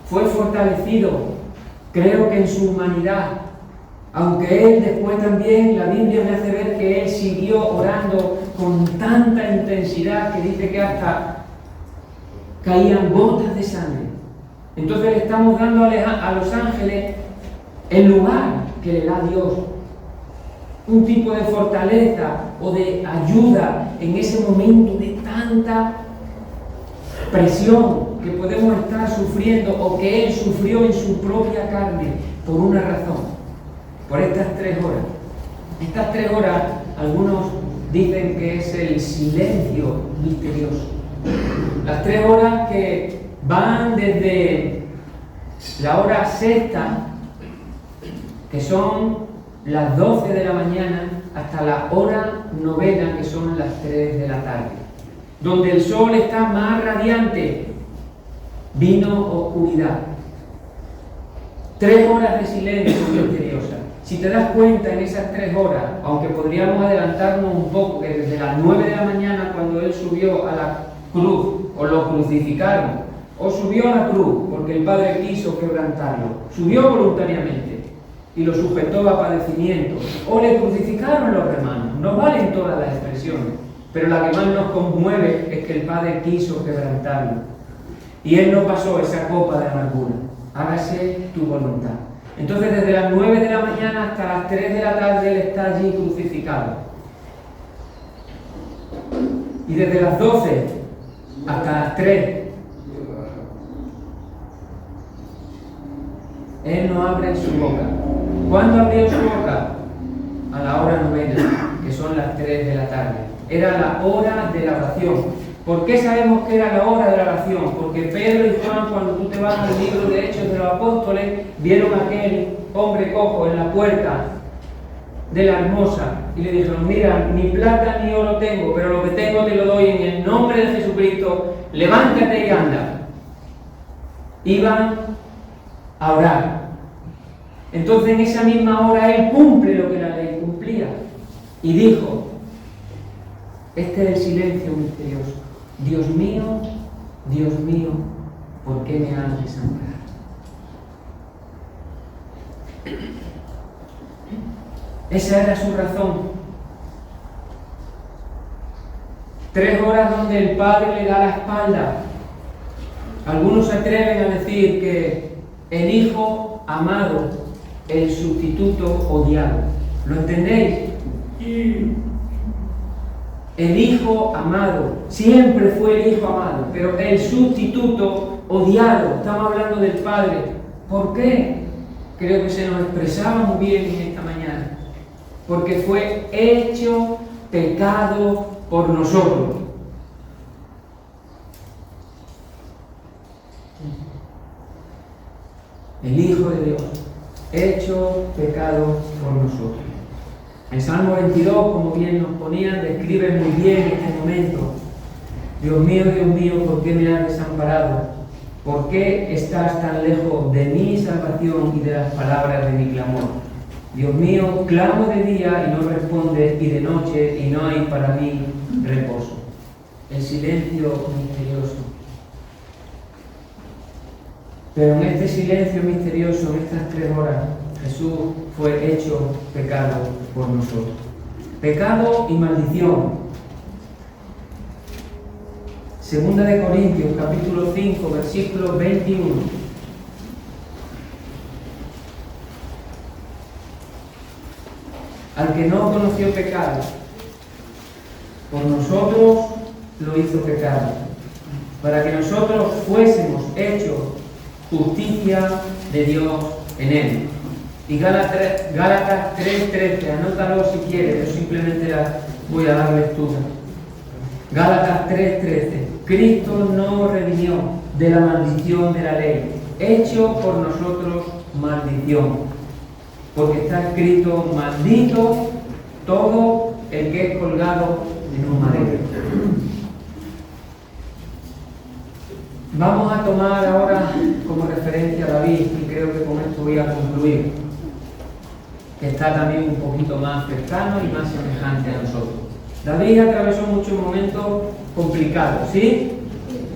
fue fortalecido, creo que en su humanidad, aunque él después también, la Biblia me hace ver que él siguió orando con tanta intensidad que dice que hasta caían gotas de sangre. Entonces le estamos dando a los ángeles el lugar que le da Dios, un tipo de fortaleza o de ayuda en ese momento de tanta presión que podemos estar sufriendo o que él sufrió en su propia carne por una razón, por estas 3 horas. Estas 3 horas, algunos dicen que es el silencio misterioso. Las 3 horas que van desde la hora sexta, que son las 12 de la mañana, hasta la hora novena, que son las 3 de la tarde, donde el sol está más radiante, vino oscuridad. 3 horas de silencio misteriosa. Si te das cuenta en esas 3 horas, aunque podríamos adelantarnos un poco, que desde las 9 de la mañana cuando él subió a la cruz, o lo crucificaron, o subió a la cruz porque el Padre quiso quebrantarlo, subió voluntariamente y lo sujetó a padecimiento, o le crucificaron los hermanos. No valen todas las expresiones, pero la que más nos conmueve es que el Padre quiso quebrantarlo y él no pasó esa copa de amargura. Hágase tu voluntad. Entonces desde las 9 de la mañana hasta las 3 de la tarde él está allí crucificado, y desde las 12 hasta las 3 él no abre su boca. ¿Cuándo abrió su boca? A la hora novena, que son las 3 de la tarde. Era la hora de la oración. ¿Por qué sabemos que era la hora de la oración? Porque Pedro y Juan, cuando tú te vas al libro de Hechos de los Apóstoles, vieron a aquel hombre cojo en la puerta de la hermosa y le dijeron: mira, ni plata ni oro tengo, pero lo que tengo te lo doy en el nombre de Jesucristo, levántate y anda. Iban a orar. Entonces en esa misma hora él cumple lo que la ley cumplía y dijo: este es el silencio misterioso. Dios mío, ¿por qué me has desamparado? Esa era su razón. 3 horas donde el Padre le da la espalda. Algunos se atreven a decir que el Hijo amado, el sustituto odiado. ¿Lo entendéis? El Hijo amado, siempre fue el Hijo amado, pero el sustituto odiado, estamos hablando del Padre. ¿Por qué? Creo que se nos expresaba muy bien en esta mañana. Porque fue hecho pecado por nosotros. El Hijo de Dios, hecho pecado por nosotros. El Salmo 22, como bien nos ponían, describe muy bien este momento. Dios mío, ¿por qué me has desamparado? ¿Por qué estás tan lejos de mi salvación y de las palabras de mi clamor? Dios mío, clamo de día y no respondes, y de noche y no hay para mí reposo. El silencio misterioso. Pero en este silencio misterioso, en estas 3 horas, Jesús fue hecho pecado por nosotros. Pecado y maldición. Segunda de Corintios, capítulo 5, versículo 21. Al que no conoció pecado, por nosotros lo hizo pecado, para que nosotros fuésemos hechos justicia de Dios en él. Y Gálatas 3:13, anótalo si quieres, yo simplemente voy a dar lectura. Gálatas 3:13, Cristo nos redimió de la maldición de la ley, hecho por nosotros maldición, porque está escrito: maldito todo el que es colgado en un madero. Vamos a tomar ahora como referencia a David, y creo que con esto voy a concluir, que está también un poquito más cercano y más semejante a nosotros. David atravesó muchos momentos complicados, ¿sí?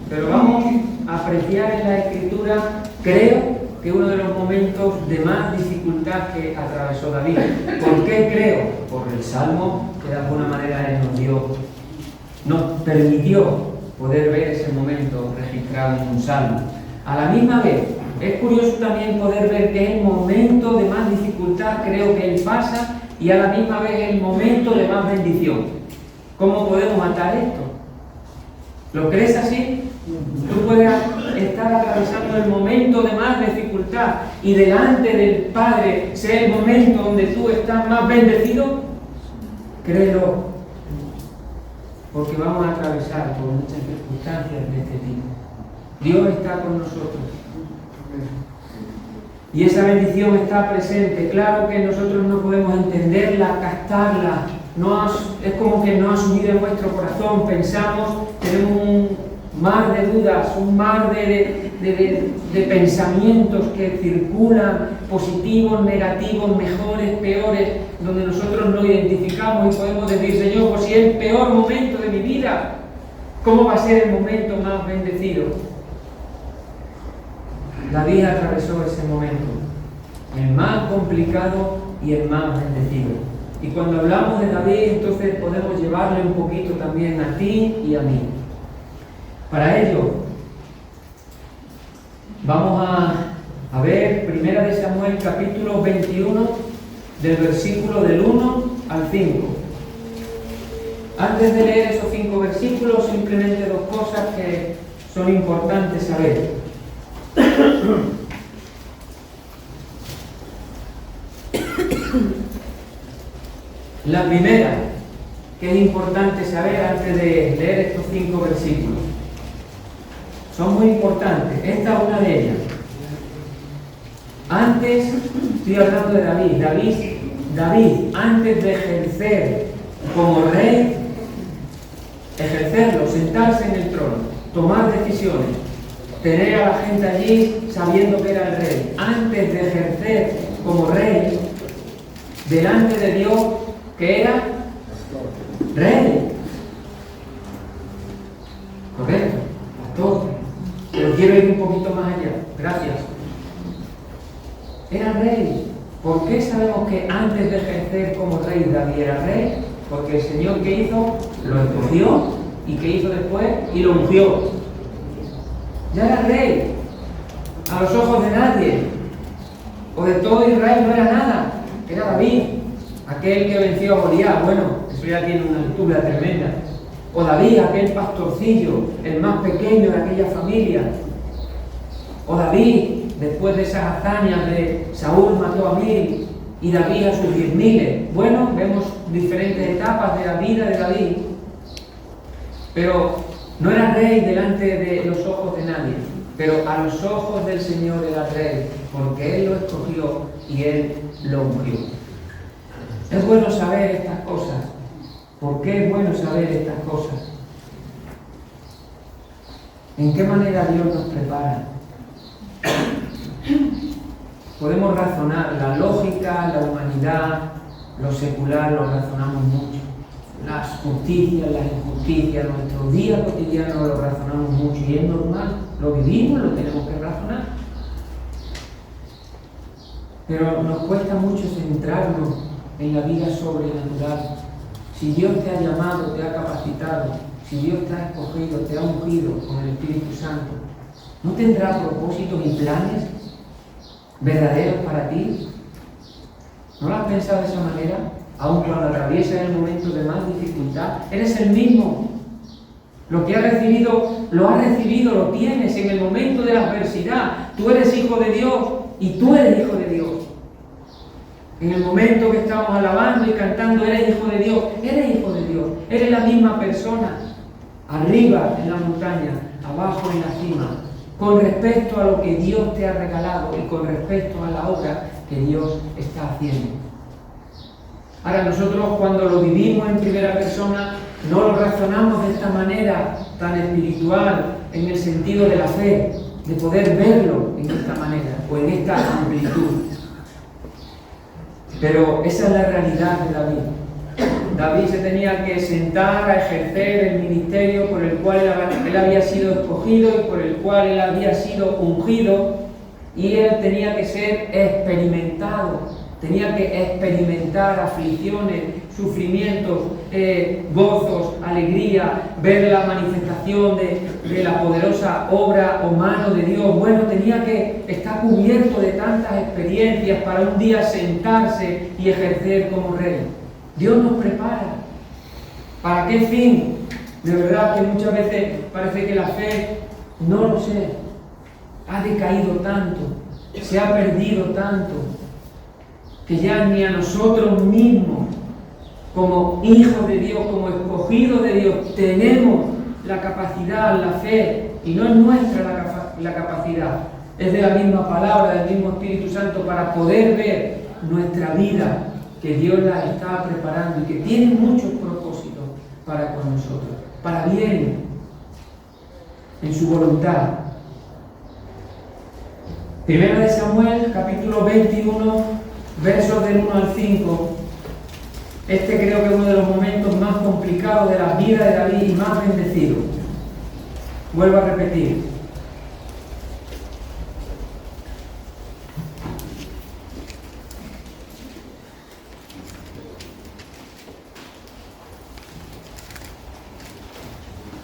Pero vamos a apreciar en la Escritura, creo, que uno de los momentos de más dificultad que atravesó David. ¿Por qué creo? Por el Salmo que de alguna manera Él nos permitió poder ver ese momento registrado en un Salmo. A la misma vez, es curioso también poder ver que el momento de más dificultad creo que Él pasa, y a la misma vez el momento de más bendición. ¿Cómo podemos atar esto? ¿Lo crees así? Tú puedes estar atravesando el momento de más dificultad y delante del Padre sea el momento donde tú estás más bendecido. Créelo, porque vamos a atravesar por muchas circunstancias de este tipo. Dios está con nosotros y esa bendición está presente. Claro que nosotros no podemos entenderla, captarla, es como que no ha subido en nuestro corazón. Pensamos, tenemos un mar de dudas, un mar de pensamientos que circulan, positivos, negativos, mejores, peores, donde nosotros nos identificamos y podemos decir: Señor, pues si es el peor momento de mi vida, ¿cómo va a ser el momento más bendecido? David atravesó ese momento, el más complicado y el más bendecido. Y cuando hablamos de David, entonces podemos llevarle un poquito también a ti y a mí. Para ello, vamos a ver 1 de Samuel capítulo 21, del versículo del 1 al 5. Antes de leer esos 5 versículos, simplemente 2 cosas que son importantes saber. La primera, que es importante saber antes de leer estos 5 versículos, son muy importantes. Esta es una de ellas. Antes, estoy hablando de David, antes de ejercer como rey, ejercerlo, sentarse en el trono, tomar decisiones, tener a la gente allí sabiendo que era el rey, antes de ejercer como rey, delante de Dios, que era rey. Correcto, pastor. Pero quiero ir un poquito más allá. Gracias. Era rey. ¿Por qué sabemos que antes de ejercer como rey David era rey? Porque el Señor, ¿qué hizo? Lo escogió. ¿Y qué hizo después? Y lo ungió. Ya era rey. A los ojos de nadie. O de todo Israel no era nada. Era David. Aquel que venció a Goliat. Bueno, eso ya tiene una altura tremenda. O David, aquel pastorcillo, el más pequeño de aquella familia. O David, después de esas hazañas de Saúl mató a 1000 y David a sus 10.000. Bueno, vemos diferentes etapas de la vida de David. Pero no era rey delante de los ojos de nadie. Pero a los ojos del Señor era rey, porque Él lo escogió y Él lo ungió. Es bueno saber estas cosas. ¿Por qué es bueno saber estas cosas? ¿En qué manera Dios nos prepara? Podemos razonar, la lógica, la humanidad, lo secular lo razonamos mucho. Las justicias, las injusticias, nuestro día cotidiano lo razonamos mucho y es normal, lo vivimos, lo tenemos que razonar. Pero nos cuesta mucho centrarnos en la vida sobrenatural. Si Dios te ha llamado, te ha capacitado, si Dios te ha escogido, te ha ungido con el Espíritu Santo, ¿no tendrá propósitos y planes verdaderos para ti? ¿No lo has pensado de esa manera? Aun cuando atraviesas el momento de más dificultad, eres el mismo. Lo que has recibido, lo tienes en el momento de la adversidad. Tú eres hijo de Dios y tú eres hijo de Dios. En el momento que estamos alabando y cantando, eres hijo de Dios, eres la misma persona, arriba en la montaña, abajo en la cima, con respecto a lo que Dios te ha regalado y con respecto a la obra que Dios está haciendo. Ahora nosotros cuando lo vivimos en primera persona no lo razonamos de esta manera tan espiritual, en el sentido de la fe, de poder verlo en esta manera o en esta amplitud. Pero esa es la realidad de David. David se tenía que sentar a ejercer el ministerio por el cual él había sido escogido y por el cual él había sido ungido, y él tenía que ser experimentado, tenía que experimentar aflicciones, sufrimientos, gozos, alegría, ver la manifestación de la poderosa obra o mano de Dios. Bueno, tenía que estar cubierto de tantas experiencias para un día sentarse y ejercer como rey. Dios nos prepara. ¿Para qué fin? De verdad que muchas veces parece que la fe, no lo sé, ha decaído tanto, se ha perdido tanto, que ya ni a nosotros mismos, como hijos de Dios, como escogidos de Dios, tenemos la capacidad, la fe, y no es nuestra la capacidad, es de la misma palabra, del mismo Espíritu Santo, para poder ver nuestra vida, que Dios la está preparando y que tiene muchos propósitos para con nosotros, para bien, en su voluntad. Primera de Samuel, capítulo 21, versos del 1 al 5. Este creo que es uno de los momentos más complicados de la vida de David y más bendecido. Vuelvo a repetir.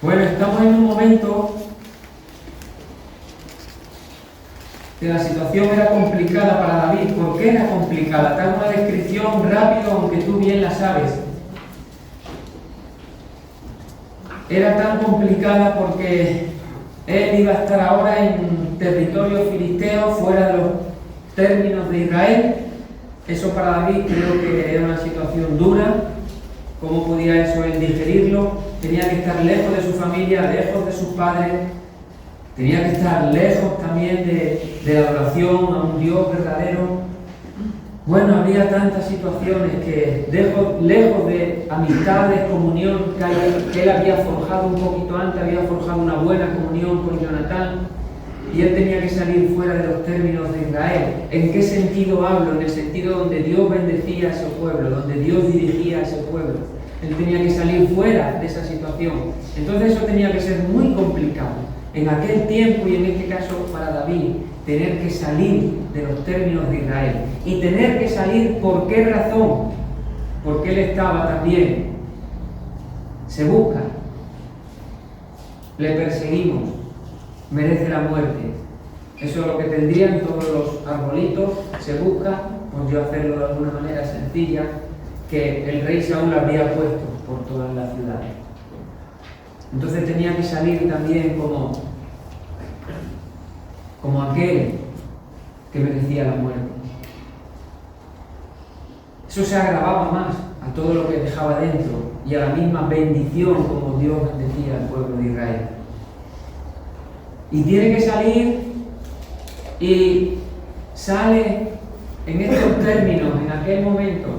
Bueno, estamos en un momento que la situación era complicada para David. ¿Por qué era complicada? Te hago una descripción rápida, aunque tú bien la sabes. Era tan complicada porque él iba a estar ahora en territorio filisteo, fuera de los términos de Israel. Eso para David creo que era una situación dura. ¿Cómo podía eso él digerirlo? Tenía que estar lejos de su familia, lejos de sus padres. Tenía que estar lejos también de la adoración a un Dios verdadero. Bueno, había tantas situaciones que lejos de amistades, comunión que él había forjado un poquito antes, había forjado una buena comunión con Jonatán, y él tenía que salir fuera de los términos de Israel. ¿En qué sentido hablo? En el sentido donde Dios bendecía a ese pueblo, donde Dios dirigía a ese pueblo. Él tenía que salir fuera de esa situación. Entonces eso tenía que ser muy complicado. En aquel tiempo, y en este caso para David, tener que salir de los términos de Israel. Y tener que salir, ¿por qué razón? Porque él estaba también. Se busca. Le perseguimos. Merece la muerte. Eso es lo que tendrían todos los arbolitos. Se busca, por yo hacerlo de alguna manera sencilla, que el rey Saúl habría puesto por todas las ciudades. Entonces tenía que salir también como aquel que merecía la muerte. Eso se agravaba más a todo lo que dejaba dentro y a la misma bendición como Dios bendecía al pueblo de Israel. Y tiene que salir, y sale en estos términos, en aquel momento.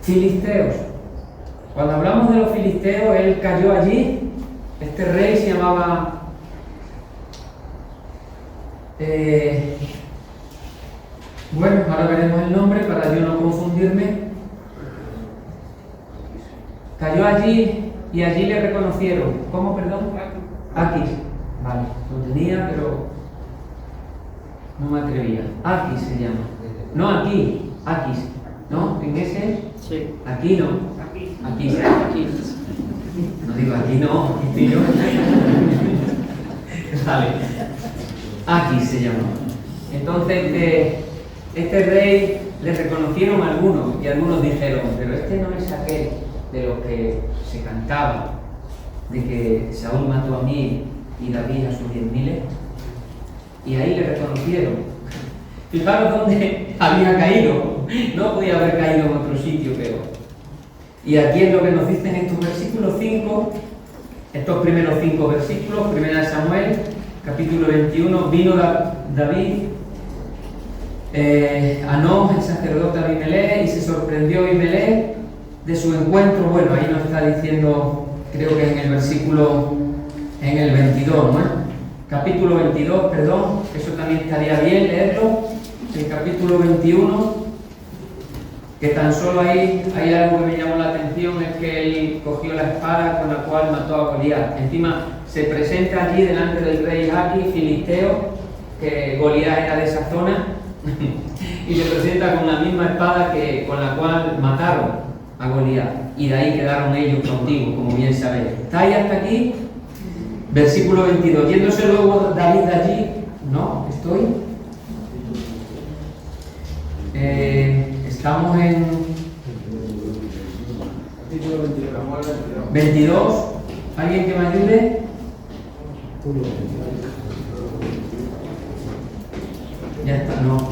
Filisteos. Cuando hablamos de los filisteos, él cayó allí. Este rey se llamaba bueno, ahora veremos el nombre para yo no confundirme. Cayó allí y allí le reconocieron. ¿Cómo, perdón? Aquis. Vale, lo tenía, pero no me atrevía. Aquis se llama. No, aquí. Aquis. ¿No? ¿En ese? Sí. Aquí no. Aquí. No digo aquí no, aquí yo. Vale. Aquis se llama. Entonces, este rey le reconocieron a algunos, y algunos dijeron, pero este no es aquel de lo que se cantaba, de que Saúl mató a 1000 y David a sus 10.000. Y ahí le reconocieron. Fijaros dónde había caído. No podía haber caído en otro sitio peor. Y aquí es lo que nos dicen estos versículos 5, estos primeros 5 versículos, 1 Samuel, capítulo 21, vino David a Nob, el sacerdote Abimelech, y se sorprendió Abimelech de su encuentro. Bueno, ahí nos está diciendo, creo que en el versículo, en el 22, ¿no? Capítulo 22, perdón, eso también estaría bien leerlo, el capítulo 21, que tan solo ahí hay algo que me llamó la atención, es que él cogió la espada con la cual mató a Goliat. Encima se presenta allí delante del rey Aquí, filisteo, que Goliat era de esa zona, y se presenta con la misma espada con la cual mataron a Goliat, y de ahí quedaron ellos cautivos, como bien sabéis. ¿Está ahí hasta aquí? Versículo 22. Yéndose luego David de allí, no, estoy. Estamos en 22. ¿Alguien que me ayude? Ya está, no.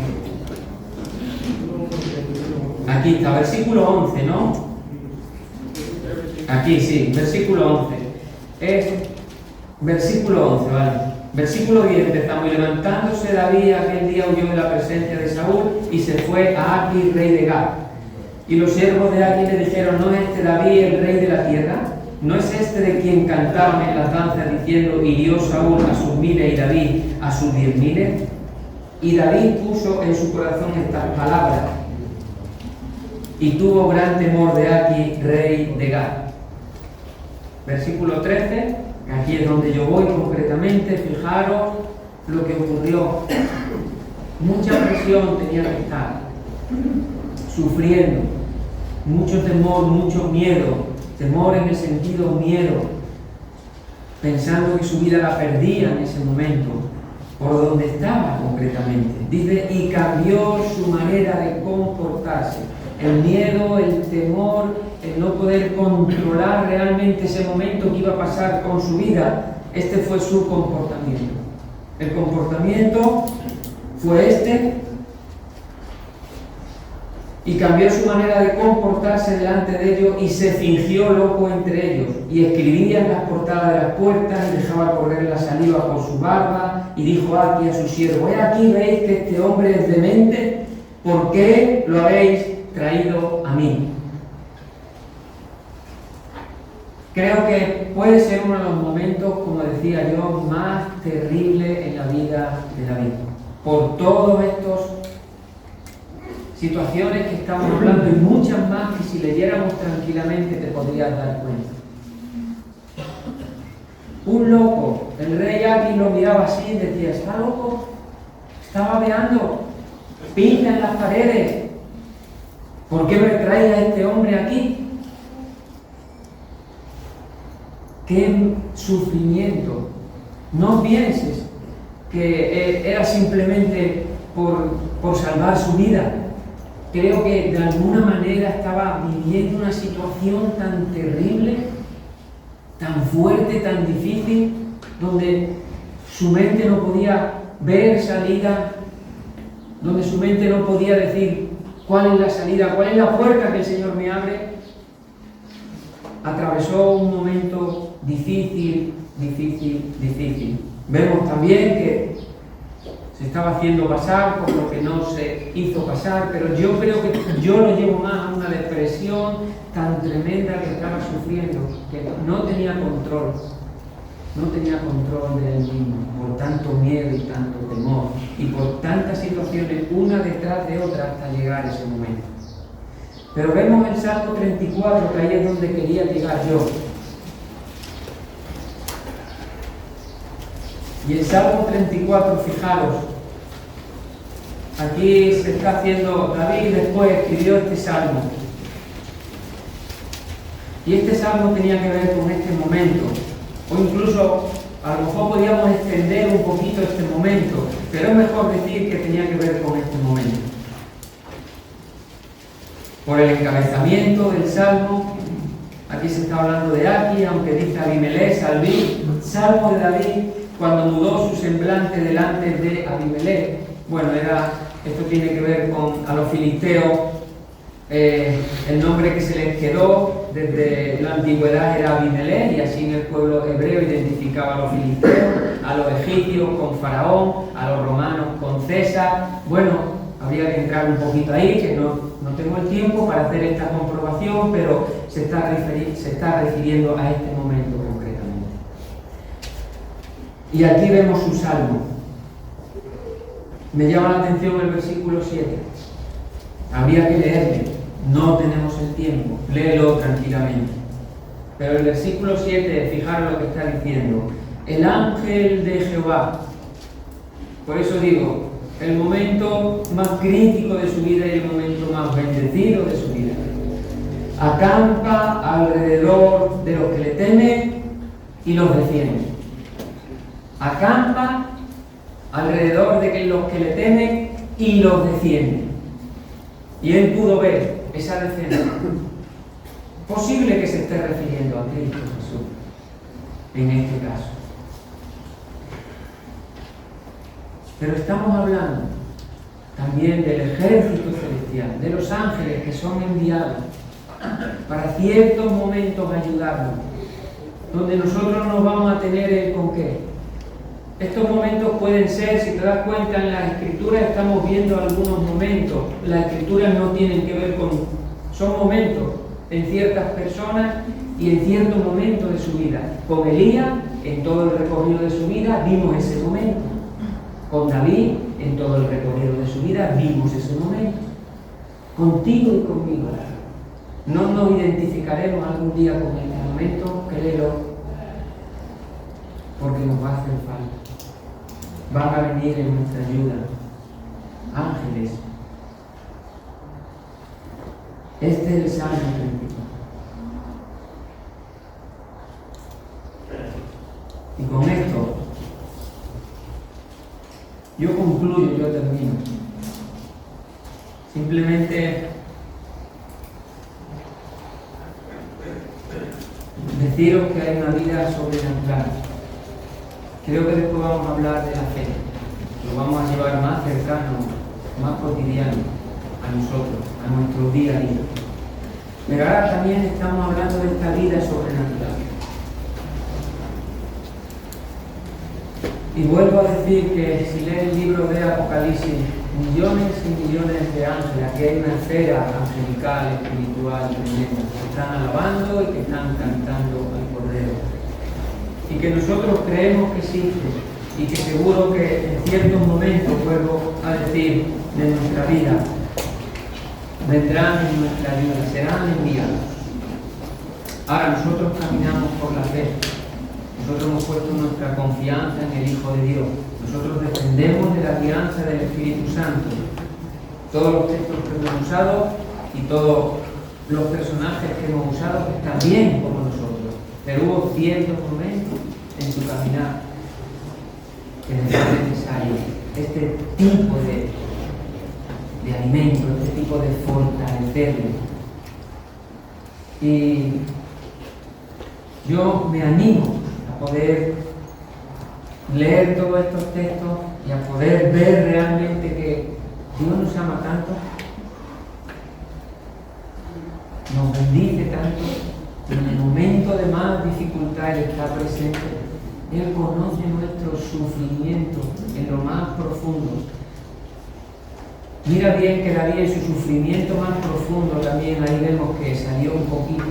Aquí está, versículo 11, ¿no? Aquí sí, versículo 11. Versículo 11, ¿vale? Versículo 10 empezamos. Y levantándose David aquel día huyó de la presencia de Saúl y se fue a Aquis, rey de Gat. Y los siervos de Aquis le dijeron: ¿no es este David el rey de la tierra? ¿No es este de quien cantaban en las danzas diciendo: hirió Saúl a sus 1000 y David a sus 10.000? Y David puso en su corazón estas palabras y tuvo gran temor de Aquis, rey de Gat. Versículo 13, aquí es donde yo voy concretamente. Fijaros lo que ocurrió. Mucha presión tenía que estar, sufriendo, mucho temor, mucho miedo, temor en el sentido miedo, pensando que su vida la perdía en ese momento, por donde estaba concretamente. Dice, y cambió su manera de comportarse. El miedo, el temor, el no poder controlar realmente ese momento que iba a pasar con su vida, este fue su comportamiento. El comportamiento fue este, y cambió su manera de comportarse delante de ellos y se fingió loco entre ellos, y escribía en las portadas de las puertas y dejaba correr la saliva por su barba, y dijo aquí a su siervo: he aquí, veis que este hombre es demente, ¿por qué lo habéis traído a mí? Creo que puede ser uno de los momentos, como decía yo, más terribles en la vida de David, por todos estos situaciones que estamos hablando y muchas más que si leyéramos tranquilamente te podrías dar cuenta. Un loco, el rey Aquis lo miraba así y decía: ¿está loco? Está babeando, pinta en las paredes. ¿Por qué me trae a este hombre aquí? ¡Qué sufrimiento! No pienses que era simplemente por salvar su vida. Creo que de alguna manera estaba viviendo una situación tan terrible, tan fuerte, tan difícil, donde su mente no podía ver salida, donde su mente no podía decir: ¿cuál es la salida? ¿Cuál es la puerta que el Señor me abre? Atravesó un momento difícil. Vemos también que se estaba haciendo pasar por lo que no se hizo pasar, pero yo creo que yo lo llevo más a una depresión tan tremenda que estaba sufriendo, que no tenía control de él mismo, por tanto miedo y tanto temor, y por tantas situaciones, una detrás de otra, hasta llegar a ese momento. Pero vemos el Salmo 34, que ahí es donde quería llegar yo. Y el Salmo 34, fijaros, aquí se está haciendo, David después escribió este Salmo. Y este Salmo tenía que ver con este momento, o incluso a lo mejor podíamos extender un poquito este momento, pero es mejor decir que tenía que ver con este momento. Por el encabezamiento del Salmo, aquí se está hablando de Aquis, aunque dice Abimelech, Salmo de David, cuando mudó su semblante delante de Abimelech. Bueno, era Esto tiene que ver con a los filisteos. El nombre que se les quedó desde la antigüedad era Abimelech, y así en el pueblo hebreo identificaba a los filisteos, a los egipcios con Faraón, a los romanos con César. Bueno, habría que entrar un poquito ahí, que no tengo el tiempo para hacer esta comprobación, pero se está refiriendo a este momento concretamente. Y aquí vemos su salmo. Me llama la atención el versículo 7. Habría que leerlo. No tenemos el tiempo, léelo tranquilamente. Pero el versículo 7, fijaros lo que está diciendo. El ángel de Jehová. Por eso digo, el momento más crítico de su vida y el momento más bendecido de su vida. Acampa alrededor de los que le temen y los defiende. Acampa alrededor de los que le temen y los defiende. Y él pudo ver esa defensa. Posible que se esté refiriendo a Cristo Jesús en este caso. Pero estamos hablando también del ejército celestial, de los ángeles que son enviados para ciertos momentos ayudarnos, donde nosotros nos vamos a tener el con qué. Estos momentos pueden ser, si te das cuenta, en las Escrituras estamos viendo algunos momentos. Las Escrituras no tienen que ver con... Son momentos en ciertas personas y en ciertos momentos de su vida. Con Elías, en todo el recorrido de su vida, vimos ese momento. Con David, en todo el recorrido de su vida, vimos ese momento. Contigo y conmigo. No nos identificaremos algún día con este momento, créelo, porque nos va a hacer falta. Van a venir en nuestra ayuda ángeles. Este es el Salmo 34. Y con esto yo concluyo, yo termino. Simplemente deciros que hay una vida sobrenatural. Creo que después vamos a hablar de la fe. Lo vamos a llevar más cercano, más cotidiano a nosotros, a nuestro día a día. Pero ahora también estamos hablando de esta vida sobrenatural. Y vuelvo a decir que si lees el libro de Apocalipsis, millones y millones de ángeles, aquí hay una esfera angelical, espiritual, tremenda, que están alabando y que están cantando al Cordero. Y que nosotros creemos que existe y que seguro que en ciertos momentos, vuelvo a decir, de nuestra vida, vendrán en nuestra ayuda, serán enviados. Ahora nosotros caminamos por la fe. Nosotros hemos puesto nuestra confianza en el Hijo de Dios. Nosotros dependemos de la alianza del Espíritu Santo. Todos los textos que hemos usado y todos los personajes que hemos usado están bien como nosotros. Pero hubo ciertos momentos en su caminar que les fue necesario este tipo de alimento, este tipo de fortalecerle. Y yo me animo a poder leer todos estos textos y a poder ver realmente que Dios nos ama tanto, nos bendice tanto. En el momento de más dificultad Él está presente. Él conoce nuestro sufrimiento en lo más profundo. Mira bien que David en su sufrimiento más profundo también ahí vemos que salió un poquito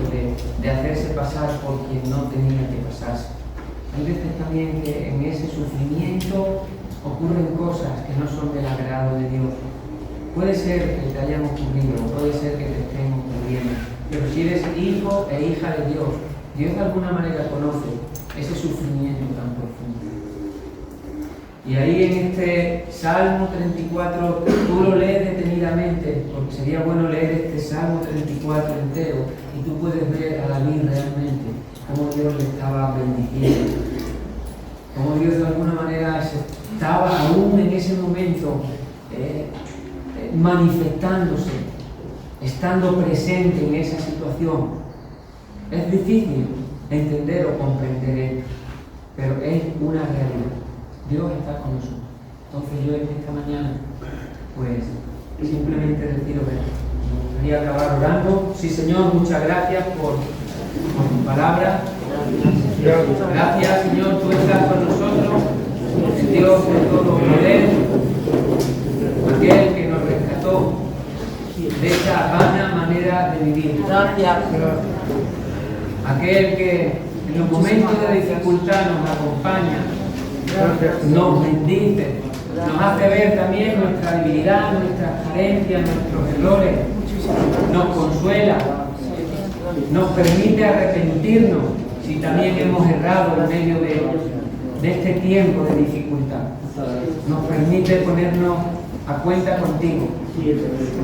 de hacerse pasar por quien no tenía que pasarse. Hay veces también que en ese sufrimiento ocurren cosas que no son del agrado de Dios. Puede ser que te hayan ocurrido, puede ser que te estén ocurriendo. Pero si eres hijo e hija de Dios, Dios de alguna manera conoce ese sufrimiento tan profundo. Y ahí en este Salmo 34, tú lo lees detenidamente, porque sería bueno leer este Salmo 34 entero, y tú puedes ver a David realmente cómo Dios le estaba bendiciendo, cómo Dios de alguna manera estaba aún en ese momento manifestándose, estando presente en esa situación. Es difícil entender o comprender esto, pero es una realidad. Dios está con nosotros. Entonces yo en esta mañana pues simplemente deciros esto. Me gustaría acabar orando. Sí, Señor, muchas gracias por tu palabra. Gracias, Señor, tú estás con nosotros, el Dios de todo poder, aquel que nos rescató de esa vana manera de vivir. Gracias. Aquel que en los momentos de dificultad nos acompaña, nos bendice, nos hace ver también nuestra debilidad, nuestras carencias, nuestros errores, nos consuela, nos permite arrepentirnos si también hemos errado en medio de este tiempo de dificultad. Nos permite ponernos a cuenta contigo.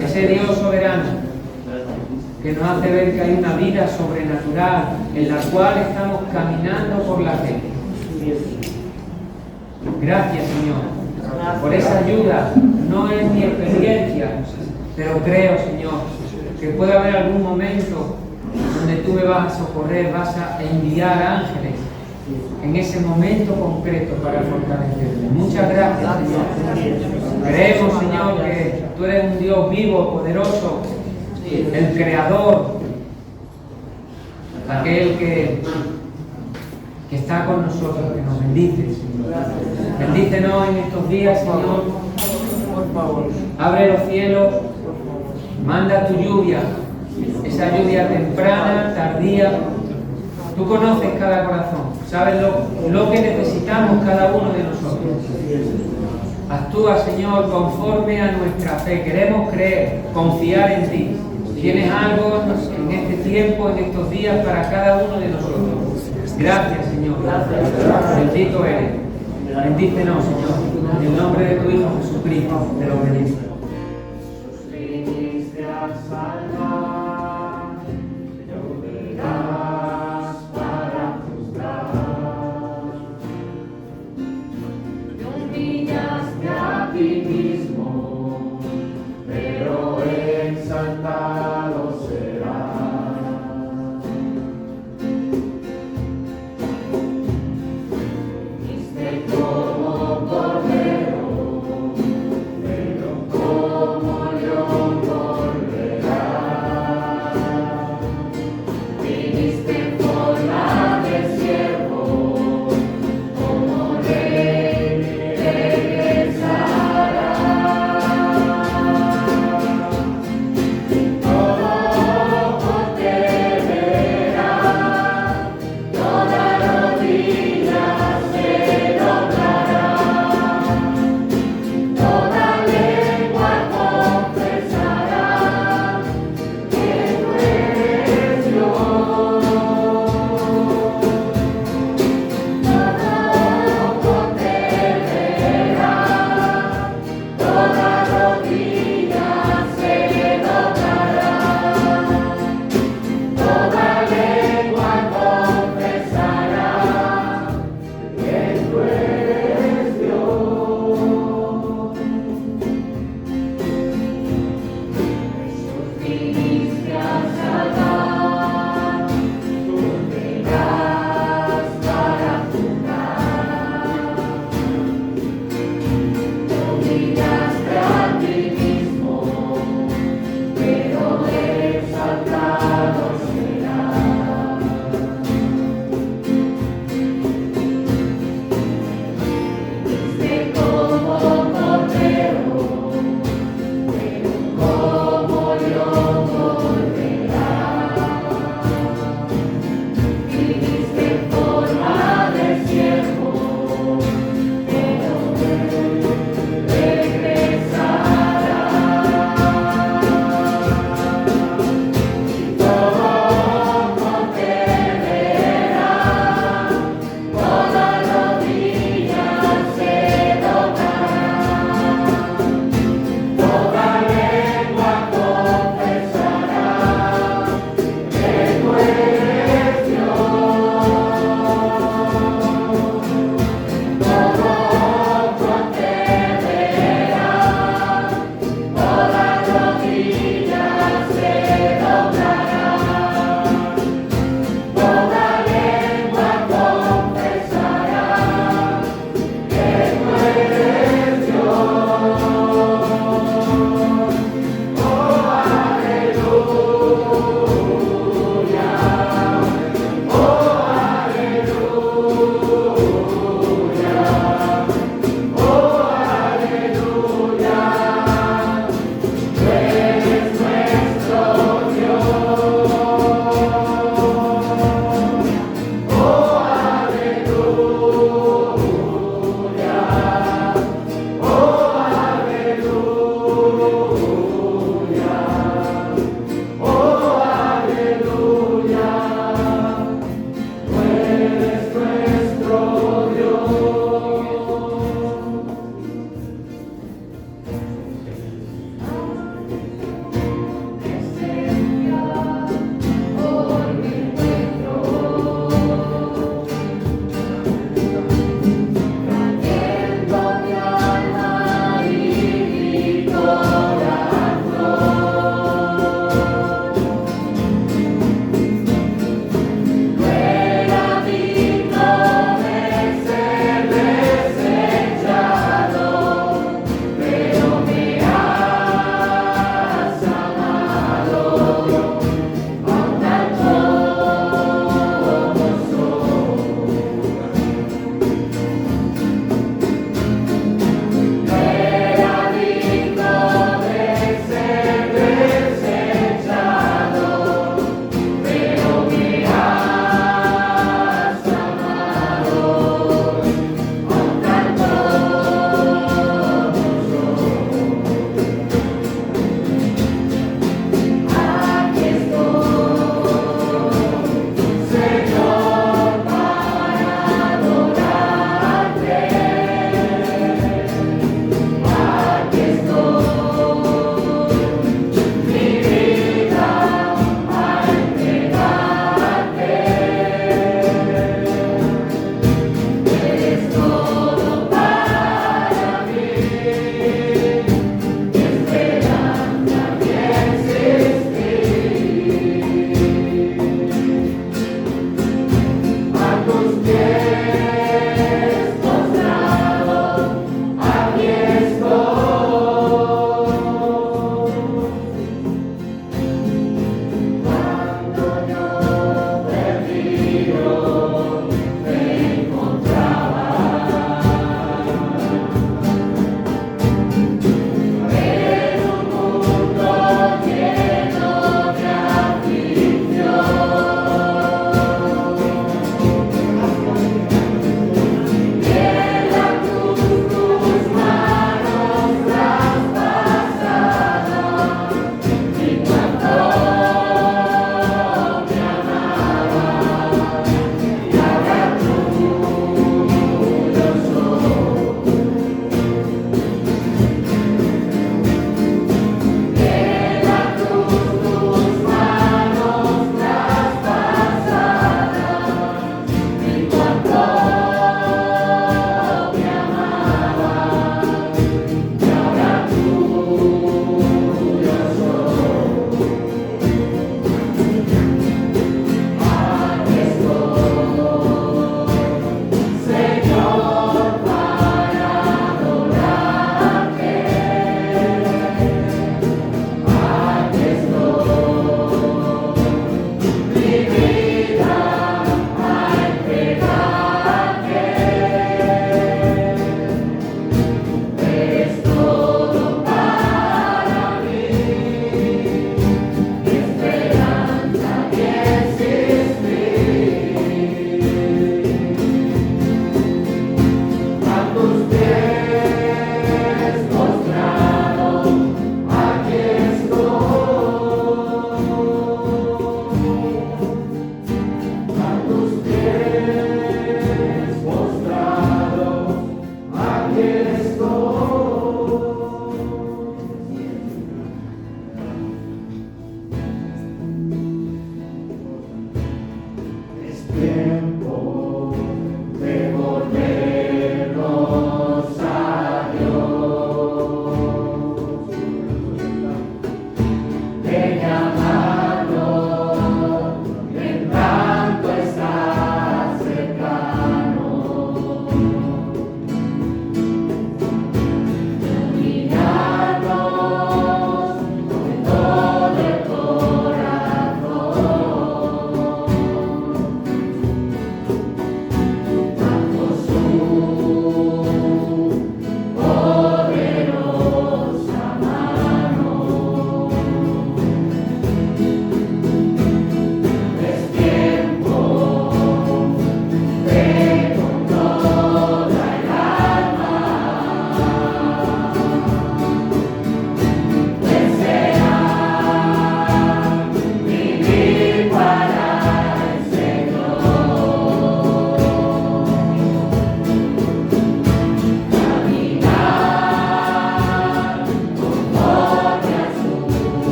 Ese Dios soberano que nos hace ver que hay una vida sobrenatural en la cual estamos caminando por la fe. Gracias, Señor, por esa ayuda. No es mi experiencia, pero creo, Señor, que puede haber algún momento donde tú me vas a socorrer, vas a enviar ángeles en ese momento concreto para fortalecerme. Muchas gracias, Señor. Creemos, Señor, que tú eres un Dios vivo, poderoso, el Creador, aquel que está con nosotros, que nos bendice, Señor. Bendícenos en estos días, Señor. Por favor. Abre los cielos, manda tu lluvia, esa lluvia temprana, tardía. Tú conoces cada corazón, sabes lo que necesitamos cada uno de nosotros. Actúa, Señor, conforme a nuestra fe. Queremos creer, confiar en ti. Tienes algo en este tiempo, en estos días, para cada uno de nosotros. Gracias, Señor. Bendito eres. Bendícenos, Señor. En el nombre de tu Hijo Jesucristo, te lo bendigo.